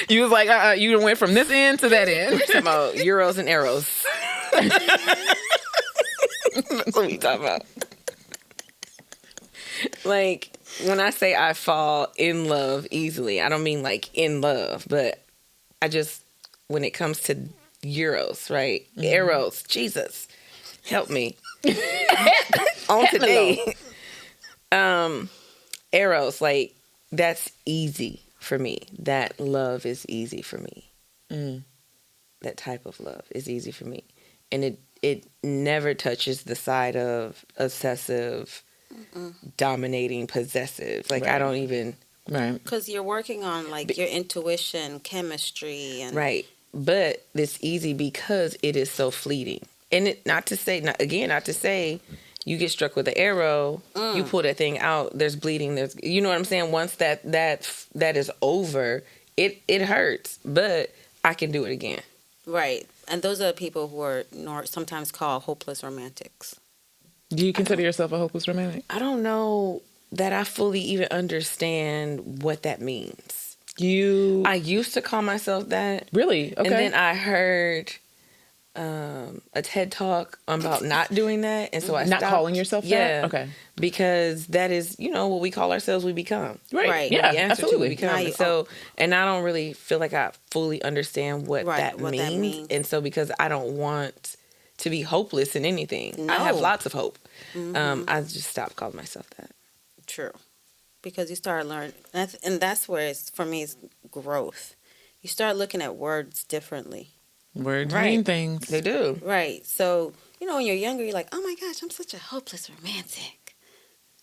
Speaker 3: You was like, you went from this end to that end.
Speaker 4: Talking about euros and arrows. That's what we talking about. Like, when I say I fall in love easily, I don't mean like in love, but I just, when it comes to euros, right? Arrows, Jesus, help me. On today. Arrows, like, that's easy for me. That love is easy for me. That type of love is easy for me. And it never touches the side of obsessive, dominating, possessive. Like, I don't even...
Speaker 3: Right.
Speaker 5: Because you're working on, like, your intuition, chemistry. And
Speaker 4: Right. But it's easy because it is so fleeting. And not to say you get struck with an arrow, you pull that thing out, there's bleeding, there's, you know what I'm saying? Once that is over, it hurts, but I can do it again.
Speaker 5: Right. And those are the people who are sometimes called hopeless romantics.
Speaker 3: Do you consider yourself a hopeless romantic?
Speaker 4: I don't know that I fully even understand what that means. I used to call myself that.
Speaker 3: Really? Okay.
Speaker 4: And then I heard a TED talk about not doing that, and so I
Speaker 3: not
Speaker 4: stopped.
Speaker 3: calling yourself
Speaker 4: that.
Speaker 3: that? Okay.
Speaker 4: Because that is, what we call ourselves, we become.
Speaker 3: Right.
Speaker 4: Yeah, the answer
Speaker 3: absolutely.
Speaker 4: to we become. So, and I don't really feel like I fully understand what that means. And so, because I don't want to be hopeless in anything, I have lots of hope. I just stopped calling myself that.
Speaker 5: True. Because you start learning, and that's where it's, for me, it's growth. You start looking at words differently.
Speaker 3: Words mean things.
Speaker 4: They do.
Speaker 5: Right. So, when you're younger, you're like, oh my gosh, I'm such a hopeless romantic.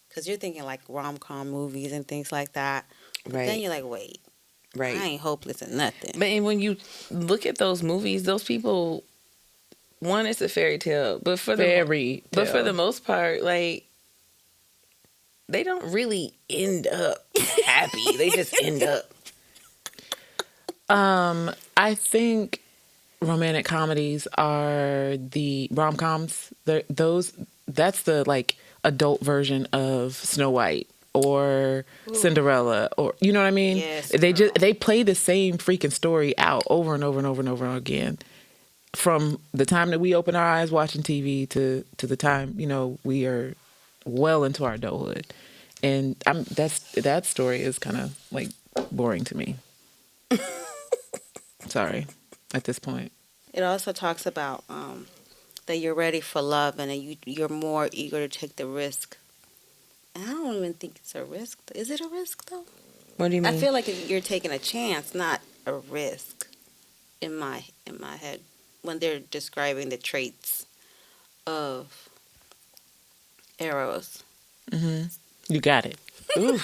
Speaker 5: Because you're thinking like rom-com movies and things like that. But then you're like, wait. Right. I ain't hopeless or nothing.
Speaker 4: But and when you look at those movies, those people, one, it's a fairy tale. But for the most part, like, they don't really end up happy. They just end up.
Speaker 3: I think romantic comedies are the rom-coms. That's the like adult version of Snow White or Cinderella, or you know what I mean?
Speaker 5: Yes,
Speaker 3: they play the same freaking story out over and over and over and over again. From the time that we open our eyes watching TV to the time, we are well into our adulthood. And that story is kind of like boring to me. Sorry, at this point.
Speaker 5: It also talks about that you're ready for love and that you're more eager to take the risk. And I don't even think it's a risk. Is it a risk, though?
Speaker 4: What do you mean?
Speaker 5: I feel like you're taking a chance, not a risk, in my head, when they're describing the traits of Eros.
Speaker 3: Mm-hmm. You got it.
Speaker 4: Ooh.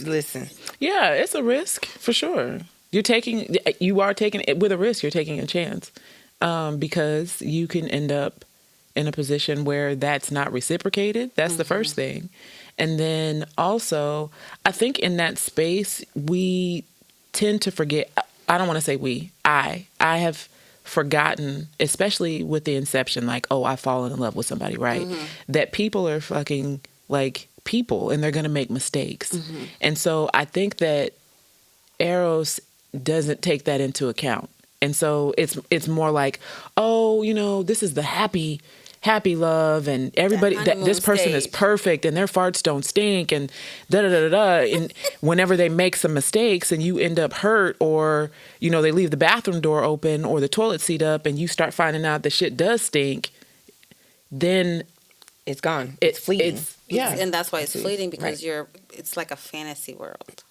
Speaker 4: Listen.
Speaker 3: Yeah, it's a risk for sure. You are taking it with a risk. You're taking a chance because you can end up in a position where that's not reciprocated. That's the first thing. And then also, I think in that space, we tend to forget. I don't want to say we. I have forgotten, especially with the inception, like, oh, I've fallen in love with somebody, right? That people are fucking like people and they're going to make mistakes. And so I think that Eros doesn't take that into account. And so it's more like, oh, this is the happy love and everybody, that this person is perfect and their farts don't stink and da-da-da-da-da. And whenever they make some mistakes and you end up hurt or, they leave the bathroom door open or the toilet seat up and you start finding out the shit does stink, then
Speaker 4: it's gone. It's fleeting.
Speaker 5: And that's why it's fleeting, because it's like a fantasy world,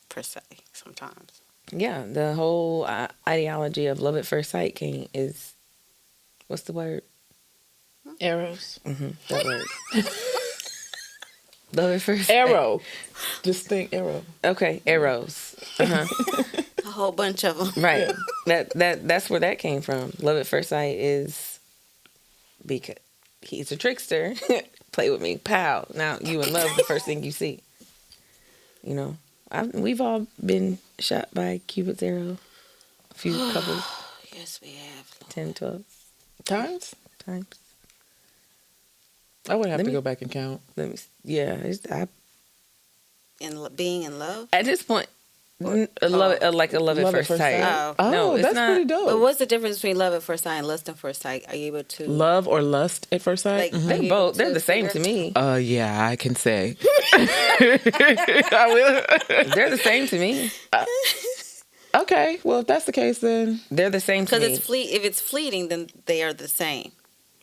Speaker 5: per se, sometimes.
Speaker 4: Yeah, the whole ideology of love at first sight is, what's the word?
Speaker 3: Eros.
Speaker 4: That word. Love at first sight.
Speaker 3: Arrow. Just think arrow.
Speaker 4: Okay, arrows.
Speaker 5: A whole bunch of them.
Speaker 4: Right. That's where that came from. Love at first sight is because he's a trickster. Play with me. Pow. Now you in love the first thing you see. We've all been shot by Cupid's arrow. A few couples.
Speaker 5: Yes, we have.
Speaker 4: 10, 12
Speaker 3: times. I would have to go back and count.
Speaker 5: Being in love?
Speaker 1: At this point, love at first sight.
Speaker 3: Oh,
Speaker 1: No, it's
Speaker 3: that's
Speaker 1: not.
Speaker 3: pretty dope.
Speaker 5: But what's the difference between love at first sight and lust at first sight? Are you able to...
Speaker 3: Love or lust at first sight?
Speaker 5: Like,
Speaker 1: They both. They're the same to me.
Speaker 3: Yeah, I can say.
Speaker 1: I will. They're the same to me.
Speaker 3: Okay, well, if that's the case, then
Speaker 1: They're the same to me.
Speaker 5: Because if it's fleeting, then they are the same.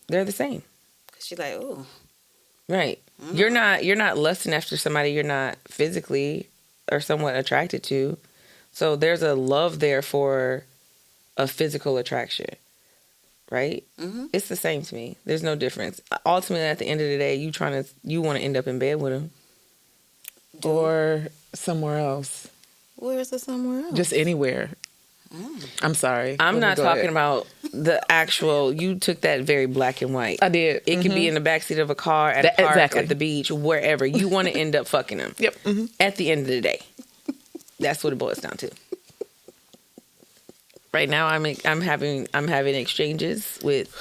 Speaker 1: They're the same.
Speaker 5: Because she's like, ooh.
Speaker 1: Right. You're not lusting after somebody you're not physically or somewhat attracted to. So there's a love there for a physical attraction. Right? Mm-hmm. It's the same to me. There's no difference. Ultimately, at the end of the day, you want to end up in bed with them.
Speaker 3: or somewhere else.
Speaker 5: Where's the somewhere else?
Speaker 3: Just anywhere. I'm sorry.
Speaker 1: I'm not
Speaker 3: Go
Speaker 1: talking
Speaker 3: ahead.
Speaker 1: about the actual. You took that very black and white.
Speaker 3: I did.
Speaker 1: It could be in the backseat of a car, at a park,
Speaker 3: Exactly.
Speaker 1: at the beach, wherever. You want to end up fucking them.
Speaker 3: Yep. Mm-hmm.
Speaker 1: At the end of the day, that's what it boils down to. Right now, I'm having exchanges with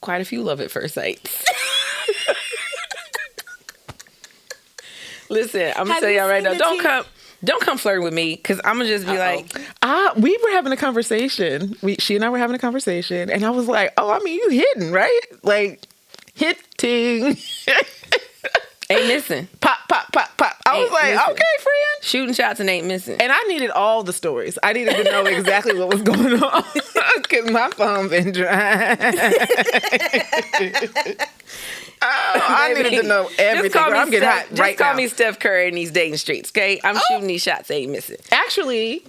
Speaker 1: quite a few love at first sights. Listen, I'm gonna tell y'all right now. Don't come flirting with me, because I'm gonna just be like,
Speaker 3: We were having a conversation. She and I were having a conversation, and I was like, "Oh, I mean, you hitting, right? Like hitting."
Speaker 1: ain't missing.
Speaker 3: Pop, pop, pop, pop. I was
Speaker 1: Ain't
Speaker 3: like,
Speaker 1: missing.
Speaker 3: "Okay, friend."
Speaker 1: Shooting shots and ain't missing.
Speaker 3: And I needed all the stories. I needed to know exactly what was going on because my phone been dry. I needed to know everything. I'm getting hot right now.
Speaker 1: Just call me Steph Curry in these dating streets, okay? I'm shooting these shots, ain't missing.
Speaker 3: Actually,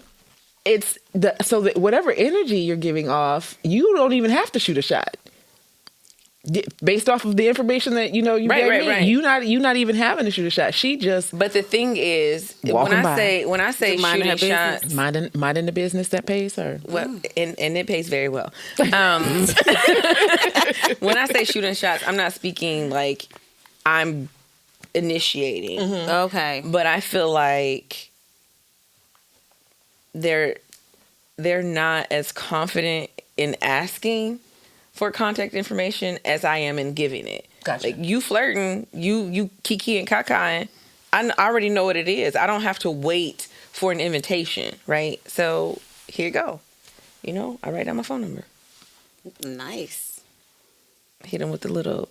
Speaker 3: it's whatever energy you're giving off, you don't even have to shoot a shot. Based off of the information that you gave me,
Speaker 1: right.
Speaker 3: you not even having to shoot a shot. She just
Speaker 1: But the thing is, when I say shooting shots,
Speaker 3: minding the business that pays her.
Speaker 1: well, and it pays very well. When I say shooting shots, I'm not speaking like I'm initiating.
Speaker 5: Mm-hmm. Okay.
Speaker 1: But I feel like they're not as confident in asking for contact information as I am in giving it.
Speaker 3: Gotcha.
Speaker 1: Like, you flirting, you kiki and kakaing, I already know what it is. I don't have to wait for an invitation, right? So here you go. I write down my phone number.
Speaker 5: Nice.
Speaker 1: Hit them with the little,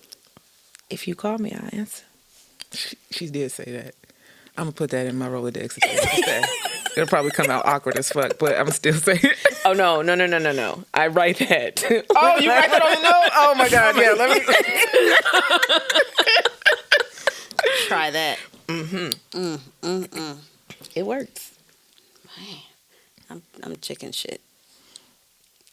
Speaker 1: if you call me, I'll answer.
Speaker 3: She did say that. I'm gonna put that in my Rolodex. It'll probably come out awkward as fuck, but I'm still saying it.
Speaker 1: Oh, no. I write that.
Speaker 3: Oh, you write that on the note? Oh my God, yeah. Let me
Speaker 5: Try that.
Speaker 1: It works.
Speaker 5: Man, I'm chicken shit.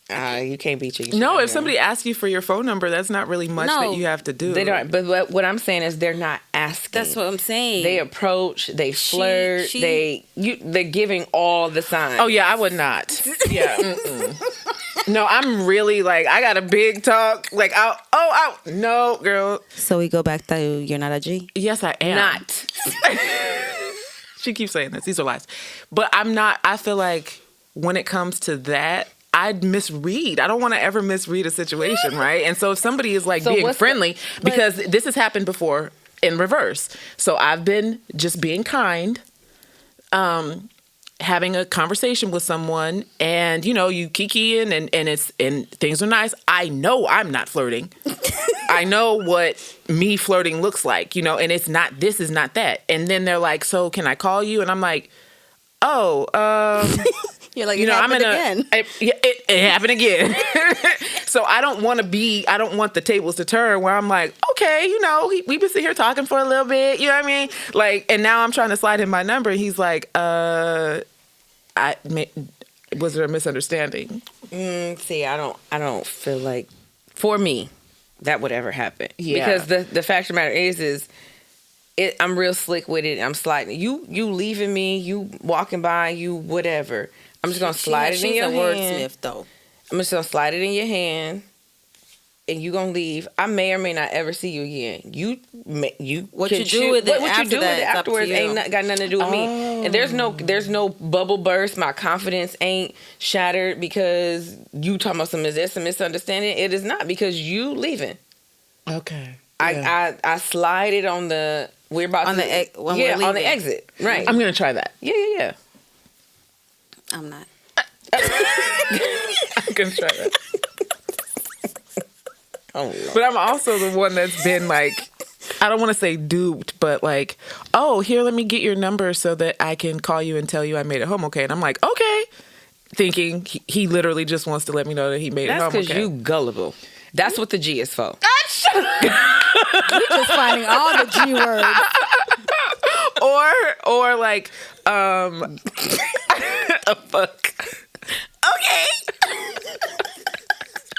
Speaker 1: You can't beat chicken shit.
Speaker 3: No, if somebody asks you for your phone number, that's not really much that you have to do.
Speaker 1: They don't. But what I'm saying is they're not asking.
Speaker 5: That's what I'm saying.
Speaker 1: They approach, they flirt, they're giving all the signs.
Speaker 3: Oh yeah, I would not. Yeah. Mm-mm. No, I'm really like, I got a big talk. Like, no, girl.
Speaker 5: So we go back to you're not a G?
Speaker 3: Yes, I am.
Speaker 1: Not.
Speaker 3: She keeps saying this. These are lies. But I'm not. I feel like when it comes to that, I'd misread. I don't want to ever misread a situation, right? And so if somebody is like being friendly, because this has happened before in reverse. So I've been just being kind, having a conversation with someone, and you kiki in and things are nice. I know I'm not flirting. I know what me flirting looks like, and it's not, this is not that. And then they're like, so can I call you? And I'm like,
Speaker 5: You're like, it happened again.
Speaker 3: It happened again. So I don't want the tables to turn where I'm like, okay, we've been sitting here talking for a little bit, you know what I mean? Like, and now I'm trying to slide him my number. And he's like, was there a misunderstanding?
Speaker 1: See, I don't feel like, for me, that would ever happen.
Speaker 3: Yeah.
Speaker 1: Because the fact of the matter is I'm real slick with it. I'm sliding. You leaving me, you walking by, you whatever. I'm just going to slide it in your hand.
Speaker 5: Wordsmith, though.
Speaker 1: I'm just going to slide it in your hand, and you going to leave. I may or may not ever see you again.
Speaker 5: What you do with it
Speaker 1: afterwards ain't got nothing to do with me. And there's no bubble burst. My confidence ain't shattered because you talking about is there some misunderstanding? It is not, because you leaving.
Speaker 3: Okay.
Speaker 1: I slide it on the. We're about
Speaker 5: On
Speaker 1: to
Speaker 5: the when
Speaker 1: yeah
Speaker 5: we're
Speaker 1: on the
Speaker 5: leaving.
Speaker 1: exit. Right.
Speaker 3: I'm gonna try that.
Speaker 1: Yeah.
Speaker 5: I'm not.
Speaker 3: I'm gonna try that.
Speaker 1: Oh,
Speaker 3: But I'm also the one that's been like, I don't want to say duped, but like, oh, here, let me get your number so that I can call you and tell you I made it home okay. And I'm like, okay, thinking he literally just wants to let me know that he made it
Speaker 1: that's
Speaker 3: home
Speaker 1: because
Speaker 3: okay.
Speaker 1: you gullible. That's what the G is for.
Speaker 5: You're just finding all the G words.
Speaker 3: or like,
Speaker 1: Fuck. Okay.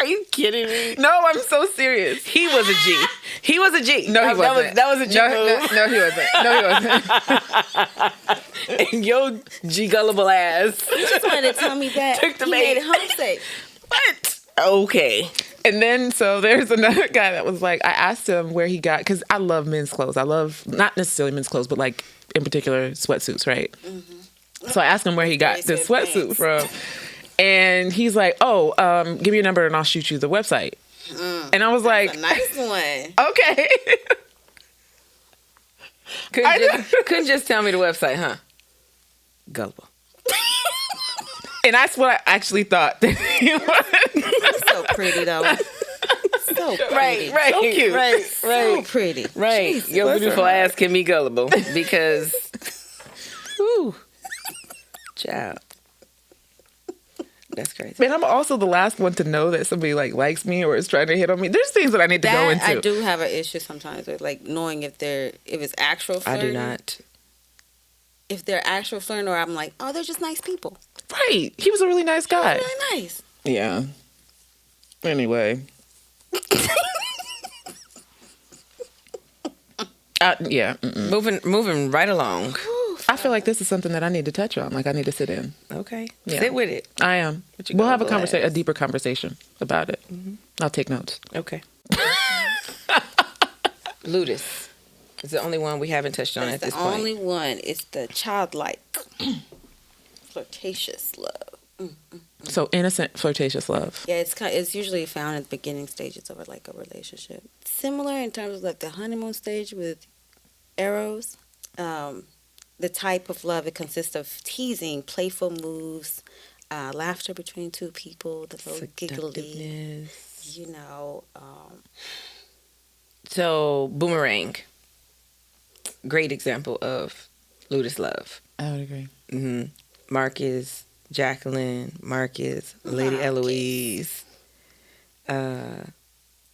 Speaker 1: Are you kidding me?
Speaker 3: no, I'm so serious.
Speaker 1: He was a G. He was a G.
Speaker 3: No, he wasn't.
Speaker 1: That was a G move.
Speaker 3: No, he wasn't. No, he wasn't.
Speaker 1: And your G gullible ass.
Speaker 5: Just wanted to tell me that
Speaker 1: Took the
Speaker 5: he
Speaker 1: bait.
Speaker 5: made it homesick.
Speaker 1: What? Okay.
Speaker 3: And then, so there's another guy that was like, I asked him where he got, because I love men's clothes. I love, not necessarily men's clothes, but like in particular sweatsuits, right? Mm-hmm. So I asked him where he got
Speaker 5: Very
Speaker 3: this
Speaker 5: good
Speaker 3: sweatsuit
Speaker 5: pants.
Speaker 3: from. And he's like, oh, give me your number and I'll shoot you the website. And I was like,
Speaker 5: A nice one.
Speaker 3: okay.
Speaker 1: Couldn't just tell me the website, huh? Gullible.
Speaker 3: And that's what I actually thought that he was.
Speaker 5: So pretty though. So pretty.
Speaker 1: Right.
Speaker 3: So cute.
Speaker 1: Right.
Speaker 5: So pretty.
Speaker 1: Right.
Speaker 5: Jesus.
Speaker 1: Your beautiful ass can be gullible because, whoo, child. That's crazy.
Speaker 3: Man, I'm also the last one to know that somebody like likes me or is trying to hit on me. There's things that I need to go into.
Speaker 5: I do have an issue sometimes with like knowing if it's actual flirting.
Speaker 1: I do not.
Speaker 5: If they're actual flirting, or I'm like, oh, they're just nice people.
Speaker 3: Right. He was a really nice guy.
Speaker 5: Really nice.
Speaker 3: Yeah. Anyway. Yeah. Mm-mm.
Speaker 1: Moving right along.
Speaker 3: I feel like this is something that I need to touch on. Like I need to sit in.
Speaker 1: Okay.
Speaker 3: Yeah.
Speaker 1: Sit with it.
Speaker 3: I am.
Speaker 1: you
Speaker 3: We'll have a
Speaker 1: gonna
Speaker 3: conversation, a
Speaker 1: blast?
Speaker 3: deeper conversation about it. I'll take notes.
Speaker 1: Okay. Ludus is the only one we haven't touched on
Speaker 5: That's
Speaker 1: at this
Speaker 5: the
Speaker 1: point.
Speaker 5: only one. It's the childlike, flirtatious love.
Speaker 3: So innocent, flirtatious love.
Speaker 5: Yeah, it's usually found at the beginning stages of like a relationship. Similar in terms of like the honeymoon stage with Eros. The type of love, it consists of teasing, playful moves, laughter between two people, the little giggly,
Speaker 1: Seductiveness. So Boomerang, great example of Ludus love.
Speaker 3: I would agree.
Speaker 1: Mm-hmm. Marcus, Jacqueline, Marcus, Lady Eloise,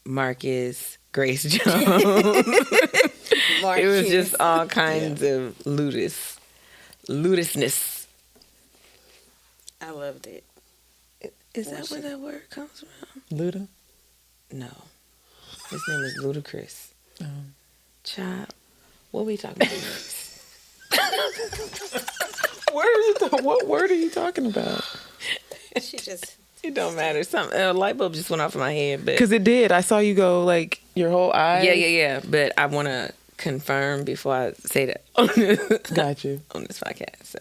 Speaker 1: Marcus, Grace Jones. It was just all kinds of ludusness.
Speaker 5: I loved it.
Speaker 1: Is that where that word comes from?
Speaker 3: Luda?
Speaker 1: No. His name is Ludacris.
Speaker 3: Oh.
Speaker 1: Child, what are we talking about next?
Speaker 3: What word are you talking about?
Speaker 5: She just
Speaker 1: It don't matter. A light bulb just went off in my head, but
Speaker 3: Because it did. I saw you go like your whole eye.
Speaker 1: yeah. But I want to confirm before I say that on
Speaker 3: Got you.
Speaker 1: this podcast. So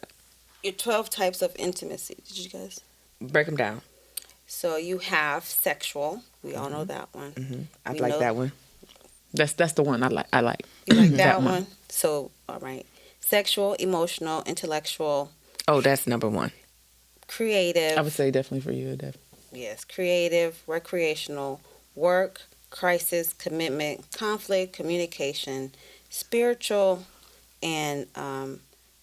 Speaker 5: your 12 types of intimacy. Did you guys?
Speaker 1: break them down.
Speaker 5: So you have sexual. We all know that one.
Speaker 1: Mm-hmm. I
Speaker 5: We
Speaker 1: like
Speaker 5: know-
Speaker 1: that one.
Speaker 3: That's the one I like.
Speaker 5: You like that
Speaker 3: That one.
Speaker 5: one? So, all right. Sexual, emotional, intellectual,
Speaker 1: Oh, that's number one.
Speaker 5: creative.
Speaker 3: I would say definitely for you,
Speaker 5: Yes, creative, recreational, work, crisis, commitment, conflict, communication, spiritual, and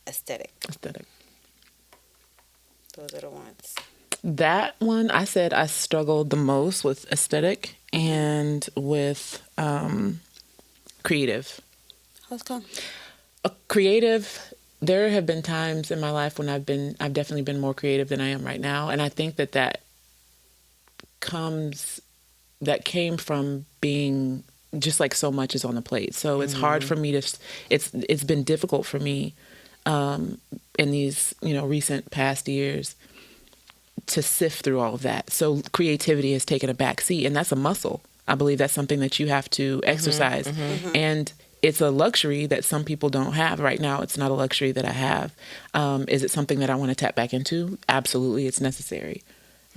Speaker 5: aesthetic.
Speaker 3: aesthetic.
Speaker 5: Those are the ones.
Speaker 3: That one, I said I struggled the most with aesthetic and with creative.
Speaker 5: How's it come?
Speaker 3: Creative, there have been times in my life when I've definitely been more creative than I am right now. And I think that came from being just like so much is on the plate. So it's hard for me it's been difficult for me in these, recent past years to sift through all of that. So creativity has taken a back seat, and that's a muscle. I believe that's something that you have to exercise. And it's a luxury that some people don't have right now. It's not a luxury that I have. Is it something that I want to tap back into? Absolutely. It's necessary.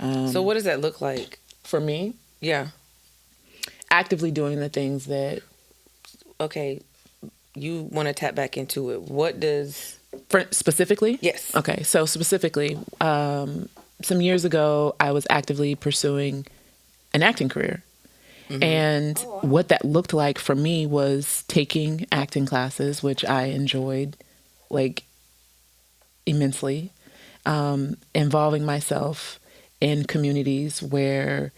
Speaker 1: So what does that look like?
Speaker 3: For me,
Speaker 1: Yeah.
Speaker 3: actively doing the things that
Speaker 1: okay, you want to tap back into it. What does...
Speaker 3: Specifically?
Speaker 1: Yes.
Speaker 3: Okay, so specifically, some years ago, I was actively pursuing an acting career. And what that looked like for me was taking acting classes, which I enjoyed like immensely, involving myself in communities where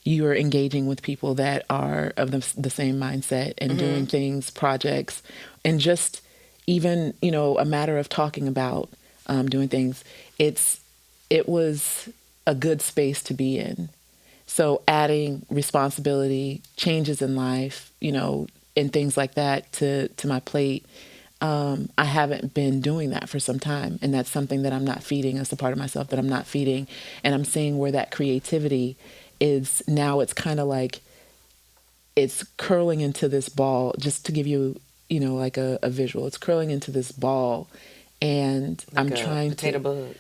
Speaker 3: you are engaging with people that are of the same mindset and doing things, projects, and just even, a matter of talking about doing things. It was a good space to be in. So adding responsibility, changes in life, and things like that to my plate, I haven't been doing that for some time. And that's something that I'm not feeding. That's a part of myself that I'm not feeding. And I'm seeing where that creativity is now. It's kind of like it's curling into this ball, just to give you, like a visual. It's curling into this ball. And
Speaker 1: like
Speaker 3: I'm trying
Speaker 1: potato bug.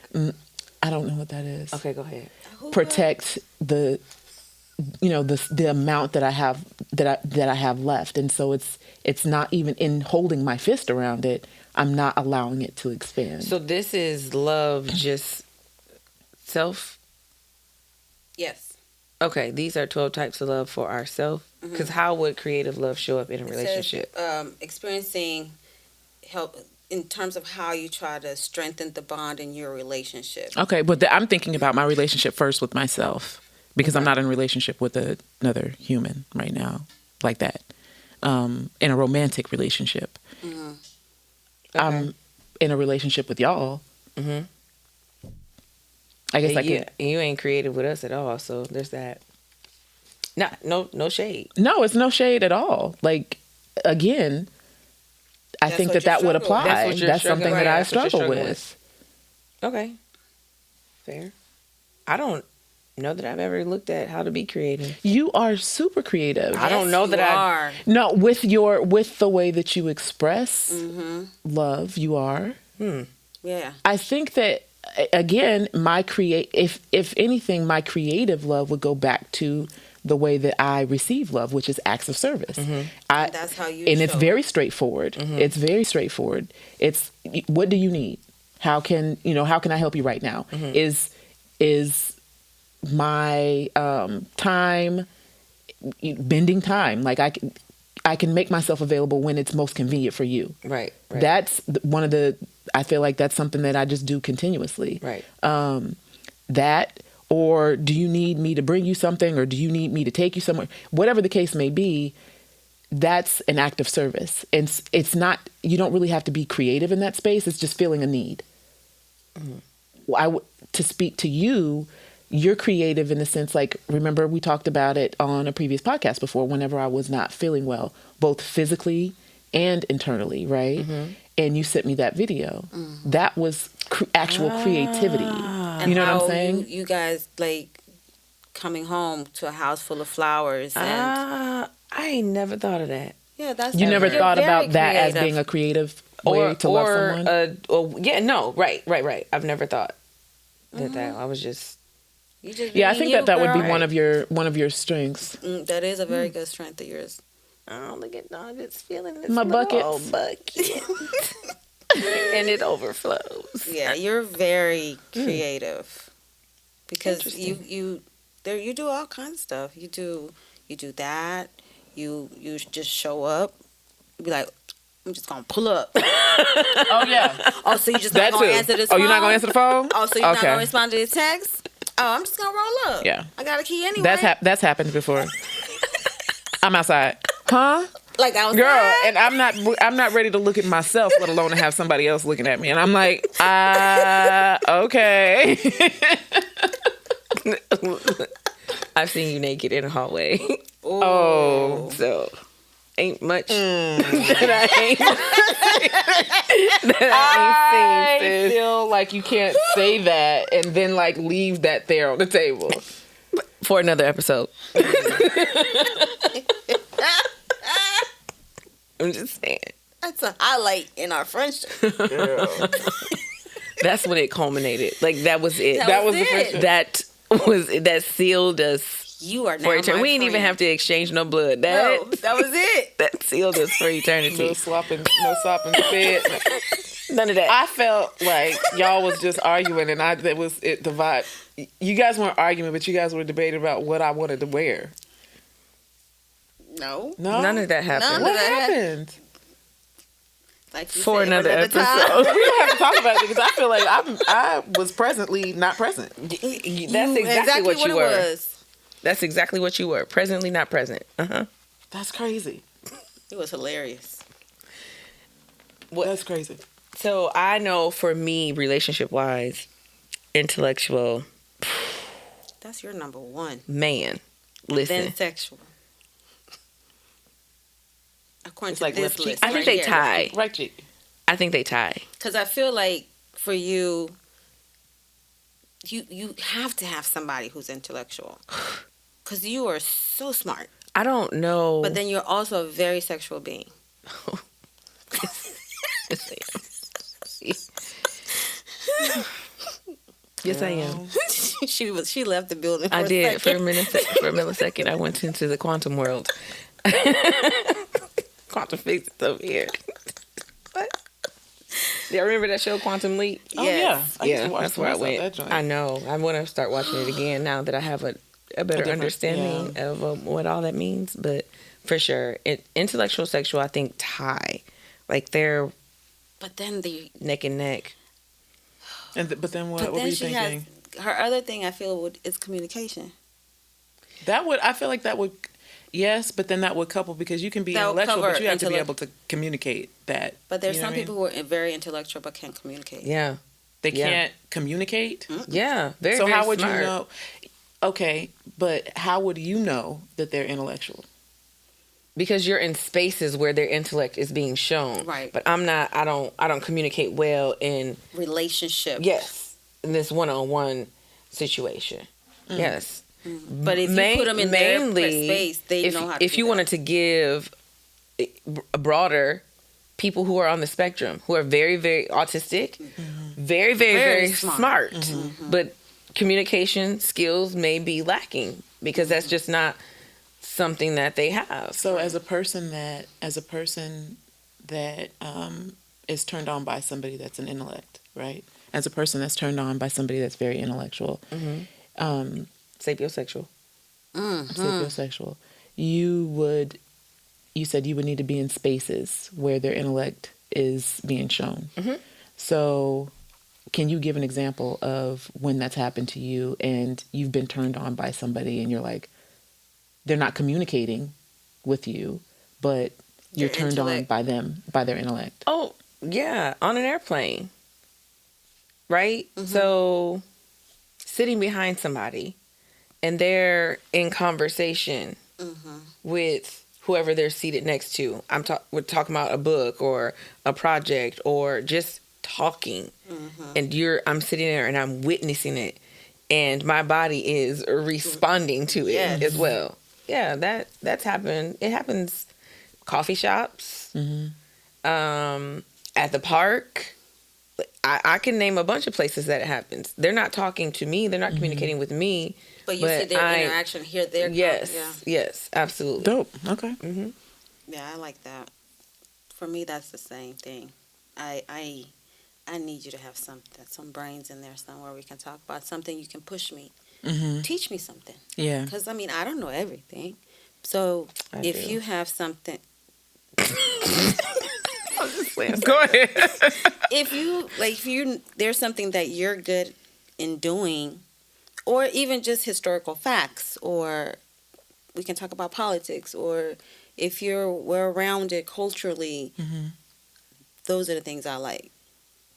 Speaker 3: I don't know what that is.
Speaker 1: Okay, go ahead.
Speaker 3: Protect the amount that I have that I have left, and so it's not even in holding my fist around it. I'm not allowing it to expand.
Speaker 1: So this is love, just self.
Speaker 5: Yes.
Speaker 1: Okay, these are 12 types of love for ourselves. Because how would creative love show up in a relationship?
Speaker 5: Experiencing help in terms of how you try to strengthen the bond in your relationship.
Speaker 3: Okay, but I'm thinking about my relationship first with myself, because I'm not in a relationship with another human right now like that. In a romantic relationship.
Speaker 5: Okay.
Speaker 3: I'm in a relationship with y'all. I guess
Speaker 1: you ain't creative with us at all, so there's that. No shade.
Speaker 3: No, it's no shade at all. Like, again, I think that would apply. That's something that I struggle with.
Speaker 1: Okay. Fair. I don't know that I've ever looked at how to be creative.
Speaker 3: You are super creative.
Speaker 1: I don't know that I...
Speaker 3: No, with the way that you express love, you are.
Speaker 5: Yeah.
Speaker 3: I think that, again, if anything, my creative love would go back to the way that I receive love, which is acts of service.
Speaker 5: That's how you.
Speaker 3: And it's very straightforward. It's very straightforward. It's, what do you need? How can I help you right now? Is my time, bending time. Like, I can make myself available when it's most convenient for you.
Speaker 1: Right.
Speaker 3: That's one of the, I feel like that's something that I just do continuously.
Speaker 1: Right.
Speaker 3: That, or do you need me to bring you something, or do you need me to take you somewhere? Whatever the case may be, that's an act of service. And it's not, you don't really have to be creative in that space. It's just feeling a need. To speak to you, you're creative in the sense, like, remember we talked about it on a previous podcast before, whenever I was not feeling well, both physically and internally, right? And you sent me that video. That was actual creativity. You know what I'm saying?
Speaker 5: You guys, like, coming home to a house full of flowers. And
Speaker 1: I ain't never thought of that.
Speaker 5: yeah, that's
Speaker 3: You never thought about that as
Speaker 5: creative.
Speaker 3: being a creative way to love someone?
Speaker 1: Right. I've never thought that. I was just...
Speaker 3: I think that would be one of your strengths.
Speaker 5: That is a very good strength of yours.
Speaker 1: Oh, look at Dawn just feeling this
Speaker 3: My bucket.
Speaker 1: bucket. And it overflows.
Speaker 5: Yeah, you're very creative. Because you do all kinds of stuff. You do that. You just show up. You be like, I'm just gonna pull up.
Speaker 3: Oh yeah.
Speaker 5: Oh, so you just not gonna answer this phone?
Speaker 3: Oh, you're not gonna answer the phone?
Speaker 5: Oh, so you're not gonna respond to the text? Oh, I'm just gonna roll up.
Speaker 3: Yeah.
Speaker 5: I got a key anyway.
Speaker 3: That's happened before. I'm outside. Huh?
Speaker 5: Like outside?
Speaker 3: Girl, and I'm not ready to look at myself, let alone to have somebody else looking at me. And I'm like, okay.
Speaker 1: I've seen you naked in a hallway.
Speaker 3: Oh.
Speaker 1: So ain't much that I ain't seen.
Speaker 3: I feel like you can't say that and then like leave that there on the table.
Speaker 1: For another episode. I'm just saying.
Speaker 5: That's a highlight in our friendship.
Speaker 1: That's when it culminated. Like, that was it.
Speaker 5: That was
Speaker 3: the
Speaker 5: it.
Speaker 3: friendship.
Speaker 1: That sealed us
Speaker 5: You are now
Speaker 1: for eternity.
Speaker 5: my
Speaker 1: We didn't even
Speaker 5: friend.
Speaker 1: have to exchange no blood.
Speaker 5: No, that was it.
Speaker 1: That sealed us for eternity.
Speaker 3: No slop and spit.
Speaker 1: None of that.
Speaker 3: I felt like y'all was just arguing, and that was it. The vibe. You guys weren't arguing, but you guys were debating about what I wanted to wear.
Speaker 5: No.
Speaker 1: None of that happened.
Speaker 5: None
Speaker 3: What
Speaker 5: of that
Speaker 3: happened?
Speaker 5: Like you
Speaker 1: For
Speaker 5: said,
Speaker 1: another
Speaker 5: time.
Speaker 1: episode.
Speaker 3: We don't have to talk about it because I feel like I was presently not present.
Speaker 1: That's exactly what you
Speaker 5: it
Speaker 1: were.
Speaker 5: was.
Speaker 1: That's exactly what you were. Presently not present.
Speaker 3: That's crazy.
Speaker 5: It was hilarious.
Speaker 3: That's crazy.
Speaker 1: So I know for me, relationship wise, intellectual,
Speaker 5: That's your number one.
Speaker 1: man, listen.
Speaker 5: Then sexual. According
Speaker 3: It's
Speaker 5: to
Speaker 3: like
Speaker 5: this
Speaker 3: left cheek.
Speaker 5: list,
Speaker 1: I think they tie.
Speaker 3: Right cheek.
Speaker 1: I think they tie.
Speaker 5: Because I feel like for you, you have to have somebody who's intellectual. Because you are so smart.
Speaker 1: I don't know.
Speaker 5: But then you're also a very sexual being.
Speaker 1: Yes, I am.
Speaker 5: She left the building for
Speaker 1: I
Speaker 5: a
Speaker 1: did for a
Speaker 5: second.
Speaker 1: minute. For a millisecond, I went into the quantum world. Quantum physics over here. What? Y'all remember that show, Quantum Leap?
Speaker 3: Oh
Speaker 5: Yes.
Speaker 3: yeah, I used
Speaker 1: Yeah,
Speaker 3: to watch
Speaker 1: that's where I
Speaker 3: most of that
Speaker 1: went.
Speaker 3: joint.
Speaker 1: I know. I want to start watching it again now that I have a better
Speaker 3: different-
Speaker 1: understanding of what all that means. But for sure, intellectual, sexual, I think tie. Like they're
Speaker 5: But then
Speaker 1: neck and neck.
Speaker 3: But then what?
Speaker 5: but
Speaker 3: What were
Speaker 5: then
Speaker 3: you
Speaker 5: she
Speaker 3: thinking?
Speaker 5: has her other thing. I feel is communication.
Speaker 3: I feel like that would. Yes, but then that would couple because you can be
Speaker 5: That would
Speaker 3: intellectual,
Speaker 5: cover
Speaker 3: but you have to be
Speaker 5: intellect-
Speaker 3: able to communicate that.
Speaker 5: But there's
Speaker 3: You know
Speaker 5: some
Speaker 3: what I mean?
Speaker 5: people who are very intellectual but can't communicate.
Speaker 1: Yeah.
Speaker 3: They
Speaker 1: Yeah.
Speaker 3: can't communicate.
Speaker 1: Yeah. Very,
Speaker 3: So
Speaker 1: very
Speaker 3: how would
Speaker 1: smart.
Speaker 3: you know? Okay, but how would you know that they're intellectual?
Speaker 1: Because you're in spaces where their intellect is being shown.
Speaker 5: Right.
Speaker 1: But I'm not. I don't communicate well in
Speaker 5: Relationship.
Speaker 1: in this one-on-one situation. Yes.
Speaker 5: But if you put them in their space, they know how to
Speaker 1: if
Speaker 5: do
Speaker 1: you
Speaker 5: that.
Speaker 1: wanted to give a broader people who are on the spectrum, who are very, very autistic, very, very, very,
Speaker 5: Very
Speaker 1: smart,
Speaker 5: smart.
Speaker 1: but communication skills may be lacking because that's just not something that they have.
Speaker 3: So as a person that is turned on by somebody that's an intellect, right? As a person that's turned on by somebody that's very intellectual,
Speaker 1: Sapiosexual.
Speaker 3: sapiosexual, you said you would need to be in spaces where their intellect is being shown. So can you give an example of when that's happened to you and you've been turned on by somebody and you're like, they're not communicating with you, but you're
Speaker 5: Their
Speaker 3: turned on
Speaker 5: intellect.
Speaker 3: by them, by their intellect?
Speaker 1: Oh, yeah, on an airplane. Right? So sitting behind somebody and they're in conversation with whoever they're seated next to. We're talking about a book or a project or just talking. And I'm sitting there and I'm witnessing it and my body is responding to it
Speaker 5: Yes.
Speaker 1: as well. Yeah, that's happened. It happens coffee shops, at the park. I can name a bunch of places that it happens. They're not talking to me. They're not communicating with me.
Speaker 5: But you see their interaction, hear their
Speaker 1: Yes, absolutely.
Speaker 3: Dope. Okay.
Speaker 5: Yeah, I like that. For me, that's the same thing. I need you to have some brains in there somewhere we can talk about something. You can push me, teach me something.
Speaker 3: Yeah.
Speaker 5: Because I don't know everything. So if you have something,
Speaker 3: Go ahead.
Speaker 5: if there's something that you're good in doing, or even just historical facts, or we can talk about politics, or if you're well-rounded culturally, those are the things I like.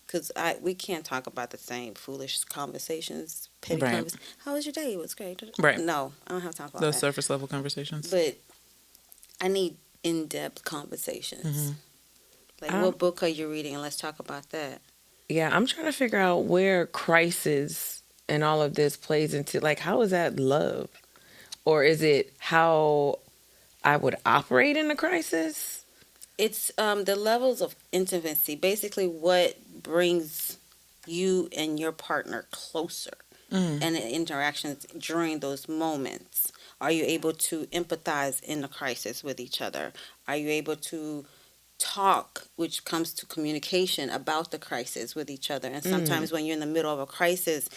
Speaker 5: Because we can't talk about the same foolish conversations, petty
Speaker 3: Right.
Speaker 5: conversations. How was your day? It was great.
Speaker 3: Right.
Speaker 5: No, I don't have time for all
Speaker 3: Those
Speaker 5: that.
Speaker 3: surface level conversations.
Speaker 5: But I need in-depth conversations. Like,
Speaker 1: Um,
Speaker 5: what book are you reading? And let's talk about that.
Speaker 1: Yeah, I'm trying to figure out where crisis and all of this plays into, like, how is that love? Or is it how I would operate in a crisis?
Speaker 5: It's the levels of intimacy. Basically, what brings you and your partner closer, and the interactions during those moments. Are you able to empathize in the crisis with each other? Are you able to talk, which comes to communication, about the crisis with each other? And sometimes when you're in the middle of a crisis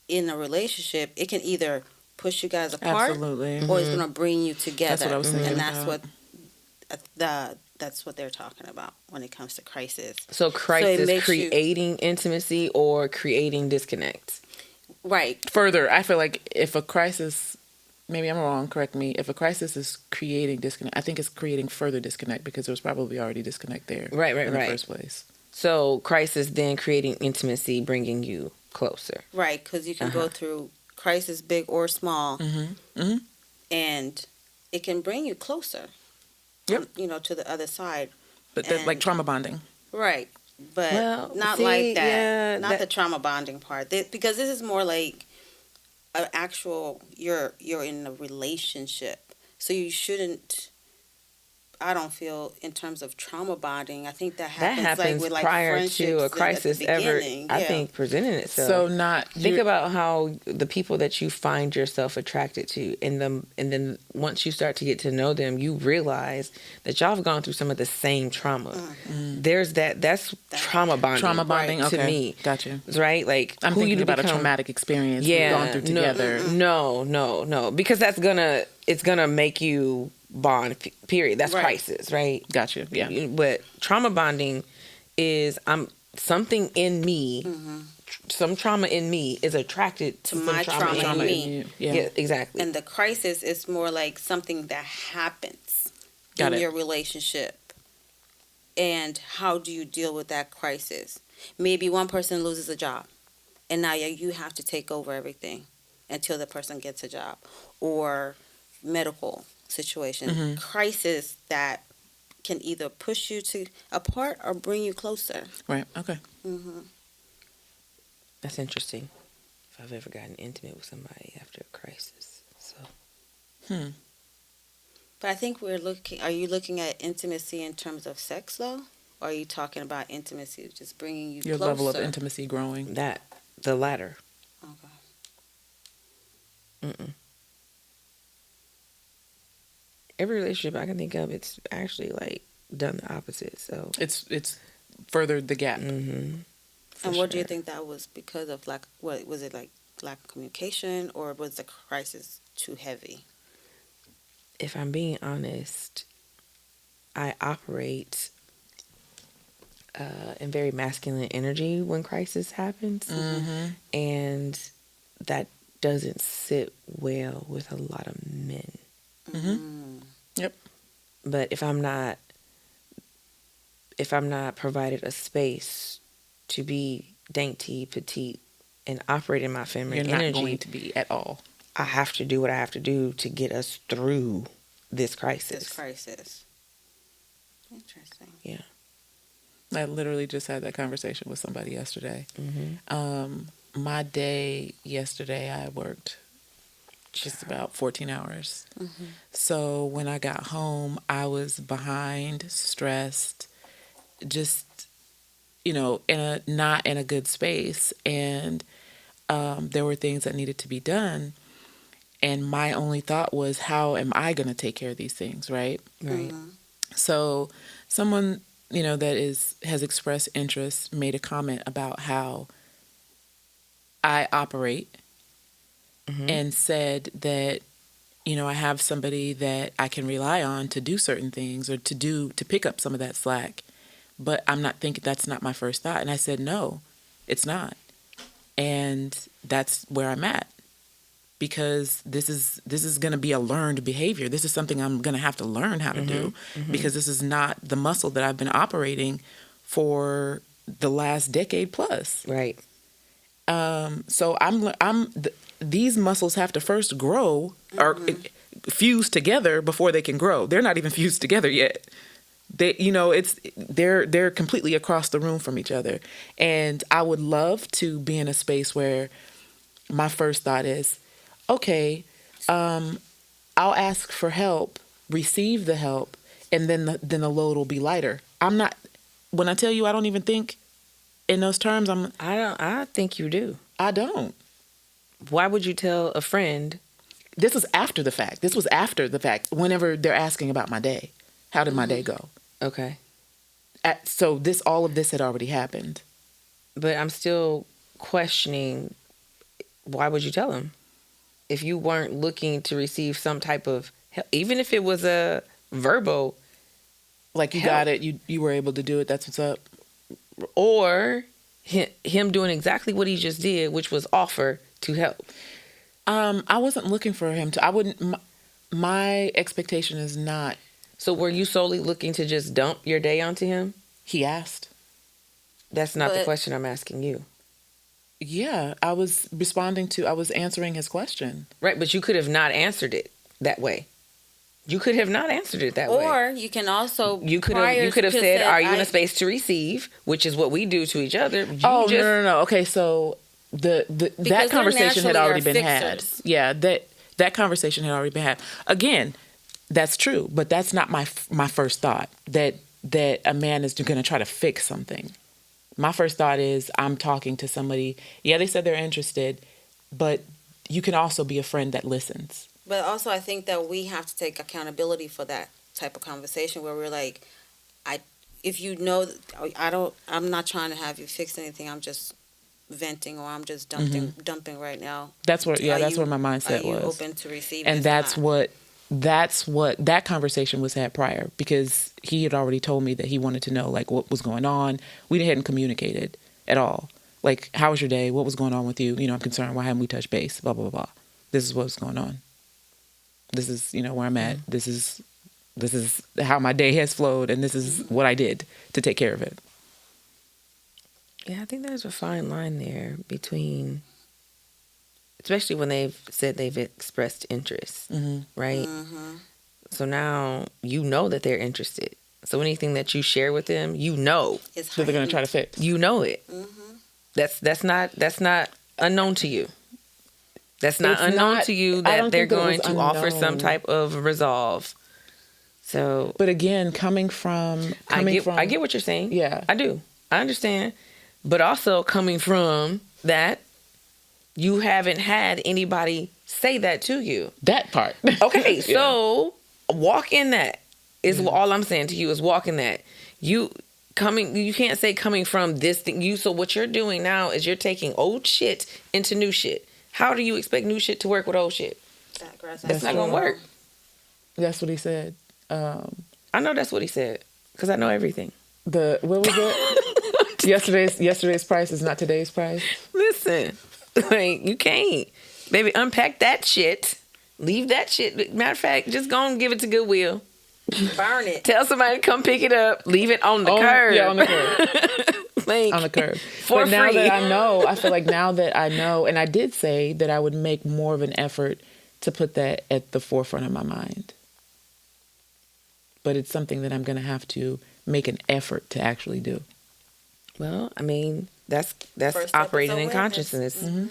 Speaker 5: in a relationship, it can either push you guys apart
Speaker 3: Absolutely.
Speaker 5: or it's going to bring you together.
Speaker 3: That's what I was thinking
Speaker 5: and that's
Speaker 3: about.
Speaker 5: that's what they're talking about when it comes to crisis.
Speaker 1: So
Speaker 5: it
Speaker 1: crisis
Speaker 5: makes
Speaker 1: creating intimacy or creating disconnect?
Speaker 5: Right.
Speaker 3: Further, I feel like if a crisis, maybe I'm wrong, correct me, if a crisis is creating disconnect, I think it's creating further disconnect because there was probably already disconnect there
Speaker 1: Right,
Speaker 3: in the first place.
Speaker 1: So crisis then creating intimacy, bringing you closer.
Speaker 5: Right, because you can go through crisis, big or small, and it can bring you closer.
Speaker 3: Yep.
Speaker 5: To the other side.
Speaker 3: But that's like trauma bonding.
Speaker 5: Right, but not like that.
Speaker 1: Yeah,
Speaker 5: not the trauma bonding part. Because this is more like an actual. You're in a relationship, so you shouldn't. I don't feel in terms of trauma bonding. I think that happens like with like
Speaker 1: prior to
Speaker 5: friendships
Speaker 1: a crisis
Speaker 5: at the
Speaker 1: ever.
Speaker 5: beginning.
Speaker 1: I
Speaker 5: Yeah.
Speaker 1: think presenting itself.
Speaker 3: So not
Speaker 1: Think about how the people that you find yourself attracted to, and then once you start to get to know them, you realize that y'all have gone through some of the same trauma. There's that's trauma bonding.
Speaker 3: trauma bonding.
Speaker 5: Right.
Speaker 3: Okay,
Speaker 1: To me,
Speaker 3: gotcha.
Speaker 1: right? Like
Speaker 3: I'm
Speaker 1: who
Speaker 3: thinking
Speaker 1: you
Speaker 3: about a
Speaker 1: become-
Speaker 3: traumatic experience we've gone through together.
Speaker 1: No, because it's gonna make you bond. Period. That's
Speaker 5: Right.
Speaker 1: crisis, right?
Speaker 3: Gotcha. Yeah.
Speaker 1: But trauma bonding is something in me, some trauma in me is attracted to some
Speaker 5: my
Speaker 1: trauma
Speaker 5: trauma
Speaker 1: in
Speaker 5: in
Speaker 1: you.
Speaker 5: me.
Speaker 1: Yeah, exactly.
Speaker 5: And the crisis is more like something that happens
Speaker 3: Got
Speaker 5: in
Speaker 3: it.
Speaker 5: your relationship. And how do you deal with that crisis? Maybe one person loses a job, and now you have to take over everything until the person gets a job, or medical situation, crisis that can either push you to apart or bring you closer.
Speaker 3: Right. Okay.
Speaker 1: That's interesting. If I've ever gotten intimate with somebody after a crisis, so
Speaker 5: But I think are you looking at intimacy in terms of sex though? Or are you talking about intimacy just bringing you
Speaker 3: Your
Speaker 5: closer?
Speaker 3: level of intimacy growing.
Speaker 1: that the latter.
Speaker 5: Okay.
Speaker 1: Every relationship I can think of, it's actually like done the opposite. So
Speaker 3: It's furthered the gap.
Speaker 5: And what do you think that was because of? Like, what was it, like lack of communication, or was the crisis too heavy?
Speaker 1: if I'm being honest, I operate in very masculine energy when crisis happens, and that doesn't sit well with a lot of men.
Speaker 3: Yep.
Speaker 1: But if I'm not provided a space to be dainty, petite, and operate in my feminine
Speaker 3: You're not
Speaker 1: energy,
Speaker 3: going to be at all.
Speaker 1: I have to do what I have to do to get us through this crisis.
Speaker 5: This crisis. Interesting.
Speaker 1: Yeah.
Speaker 3: I literally just had that conversation with somebody yesterday. My day yesterday, I worked just about 14 hours. So when I got home, I was behind, stressed, just, not in a good space. And there were things that needed to be done. And my only thought was, how am I going to take care of these things, right?
Speaker 1: Right.
Speaker 3: So someone, that has expressed interest made a comment about how I operate and said that, I have somebody that I can rely on to do certain things or to pick up some of that slack. But I'm not thinking, that's not my first thought. And I said, no, it's not. And that's where I'm at. Because this is going to be a learned behavior. This is something I'm going to have to learn how to do, because this is not the muscle that I've been operating for the last decade plus.
Speaker 1: Right.
Speaker 3: So these muscles have to first grow or fuse together before they can grow. They're not even fused together yet. They're completely across the room from each other. And I would love to be in a space where my first thought is, okay, I'll ask for help, receive the help, and then the load will be lighter. When I tell you I don't even think in those terms,
Speaker 1: I think you do.
Speaker 3: I don't.
Speaker 1: Why would you tell a friend
Speaker 3: this was after the fact. This was after the fact. Whenever they're asking about my day, how did my day go?
Speaker 1: Okay.
Speaker 3: So all of this had already happened.
Speaker 1: But I'm still questioning, why would you tell him? If you weren't looking to receive some type of help, even if it was a verbal,
Speaker 3: like you got it, you were able to do it, that's what's up.
Speaker 1: Or him doing exactly what he just did, which was offer to help.
Speaker 3: I wasn't looking for him to. I wouldn't. My expectation is not.
Speaker 1: So were you solely looking to just dump your day onto him?
Speaker 3: He asked.
Speaker 1: That's not the question I'm asking you.
Speaker 3: Yeah, I was answering his question.
Speaker 1: Right, but you could have not answered it that way. You could have not answered it that way.
Speaker 5: Or you can also
Speaker 1: you could have said, "Are you in a space to receive?" Which is what we do to each other.
Speaker 3: No. Okay, so that conversation had already been had. Yeah, that conversation had already been had. Again, that's true, but that's not my first thought. That a man is going to try to fix something. My first thought is, I'm talking to somebody. Yeah, they said they're interested, but you can also be a friend that listens.
Speaker 5: But also, I think that we have to take accountability for that type of conversation where we're like, I'm not trying to have you fix anything. I'm just venting, or I'm just dumping right now.
Speaker 3: That's what my mindset was.
Speaker 5: Are you open to receive?
Speaker 3: And that's what that conversation was had prior, because he had already told me that he wanted to know like what was going on. We hadn't communicated at all. Like, how was your day? What was going on with you? I'm concerned. Why haven't we touched base? Blah, blah, blah. This is what's going on. This is, where I'm at. This is how my day has flowed, and this is what I did to take care of it.
Speaker 1: Yeah, I think there's a fine line there between, especially when they've said they've expressed interest, right? Mm-hmm. So now you know that they're interested. So anything that you share with them,
Speaker 3: that they're going to try to fix.
Speaker 1: You know it. Mm-hmm. That's not unknown to you. That's not unknown to you that they're going to offer some type of resolve. So,
Speaker 3: but again, coming from
Speaker 1: I get what you're saying.
Speaker 3: Yeah,
Speaker 1: I do. I understand. But also coming from that, you haven't had anybody say that to you.
Speaker 3: That part.
Speaker 1: Okay, so walk in that is all I'm saying to you, is walk in that. You can't say coming from this thing. So what you're doing now is you're taking old shit into new shit. How do you expect new shit to work with old shit? That's not gonna work.
Speaker 3: That's what he said.
Speaker 1: I know that's what he said because I know everything.
Speaker 3: What was it? Yesterday's price is not today's price.
Speaker 1: Listen, like, you can't, baby. Unpack that shit. Leave that shit. Matter of fact, just go and give it to Goodwill.
Speaker 5: Burn it.
Speaker 1: Tell somebody to come pick it up. Leave it on the curb.
Speaker 3: Yeah, on the curb.
Speaker 1: Like,
Speaker 3: on the curb.
Speaker 1: For
Speaker 3: free. Now that I know, I feel like now that I know, and I did say that I would make more of an effort to put that at the forefront of my mind. But it's something that I'm going to have to make an effort to actually do.
Speaker 1: Well, I mean, that's operating in consciousness. Mm-hmm.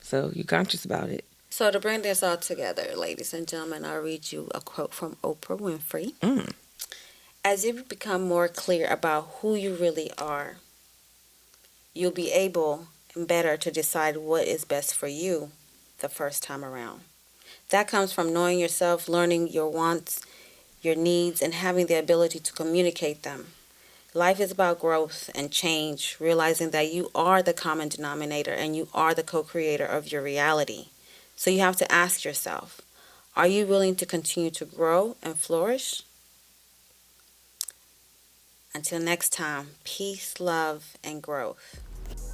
Speaker 1: So you're conscious about it.
Speaker 5: So to bring this all together, ladies and gentlemen, I'll read you a quote from Oprah Winfrey. As you become more clear about who you really are, you'll be able and better to decide what is best for you the first time around. That comes from knowing yourself, learning your wants, your needs, and having the ability to communicate them. Life is about growth and change, realizing that you are the common denominator and you are the co-creator of your reality. So you have to ask yourself, are you willing to continue to grow and flourish? Until next time, peace, love, and growth.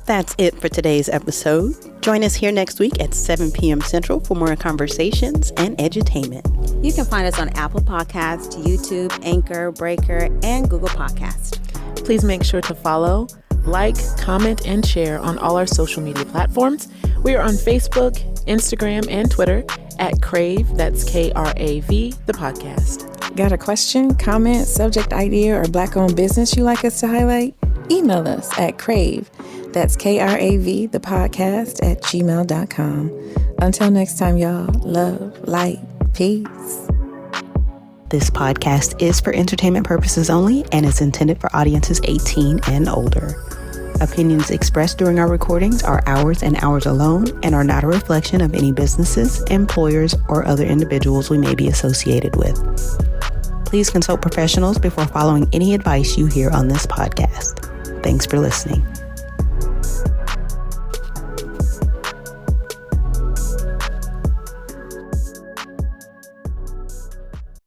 Speaker 2: That's it for today's episode. Join us here next week at 7 p.m. Central for more conversations and edutainment.
Speaker 5: You can find us on Apple Podcasts, YouTube, Anchor, Breaker, and Google Podcasts.
Speaker 6: Please make sure to follow, like, comment, and share on all our social media platforms. We are on Facebook, Instagram, and Twitter at Crave, that's K-R-A-V, the podcast.
Speaker 7: Got a question, comment, subject idea, or Black-owned business you'd like us to highlight? Email us at Crave, that's K-R-A-V, the podcast at gmail.com. Until next time, y'all, love, light, peace.
Speaker 2: This podcast is for entertainment purposes only and is intended for audiences 18 and older. Opinions expressed during our recordings are ours and ours alone and are not a reflection of any businesses, employers, or other individuals we may be associated with. Please consult professionals before following any advice you hear on this podcast. Thanks for listening.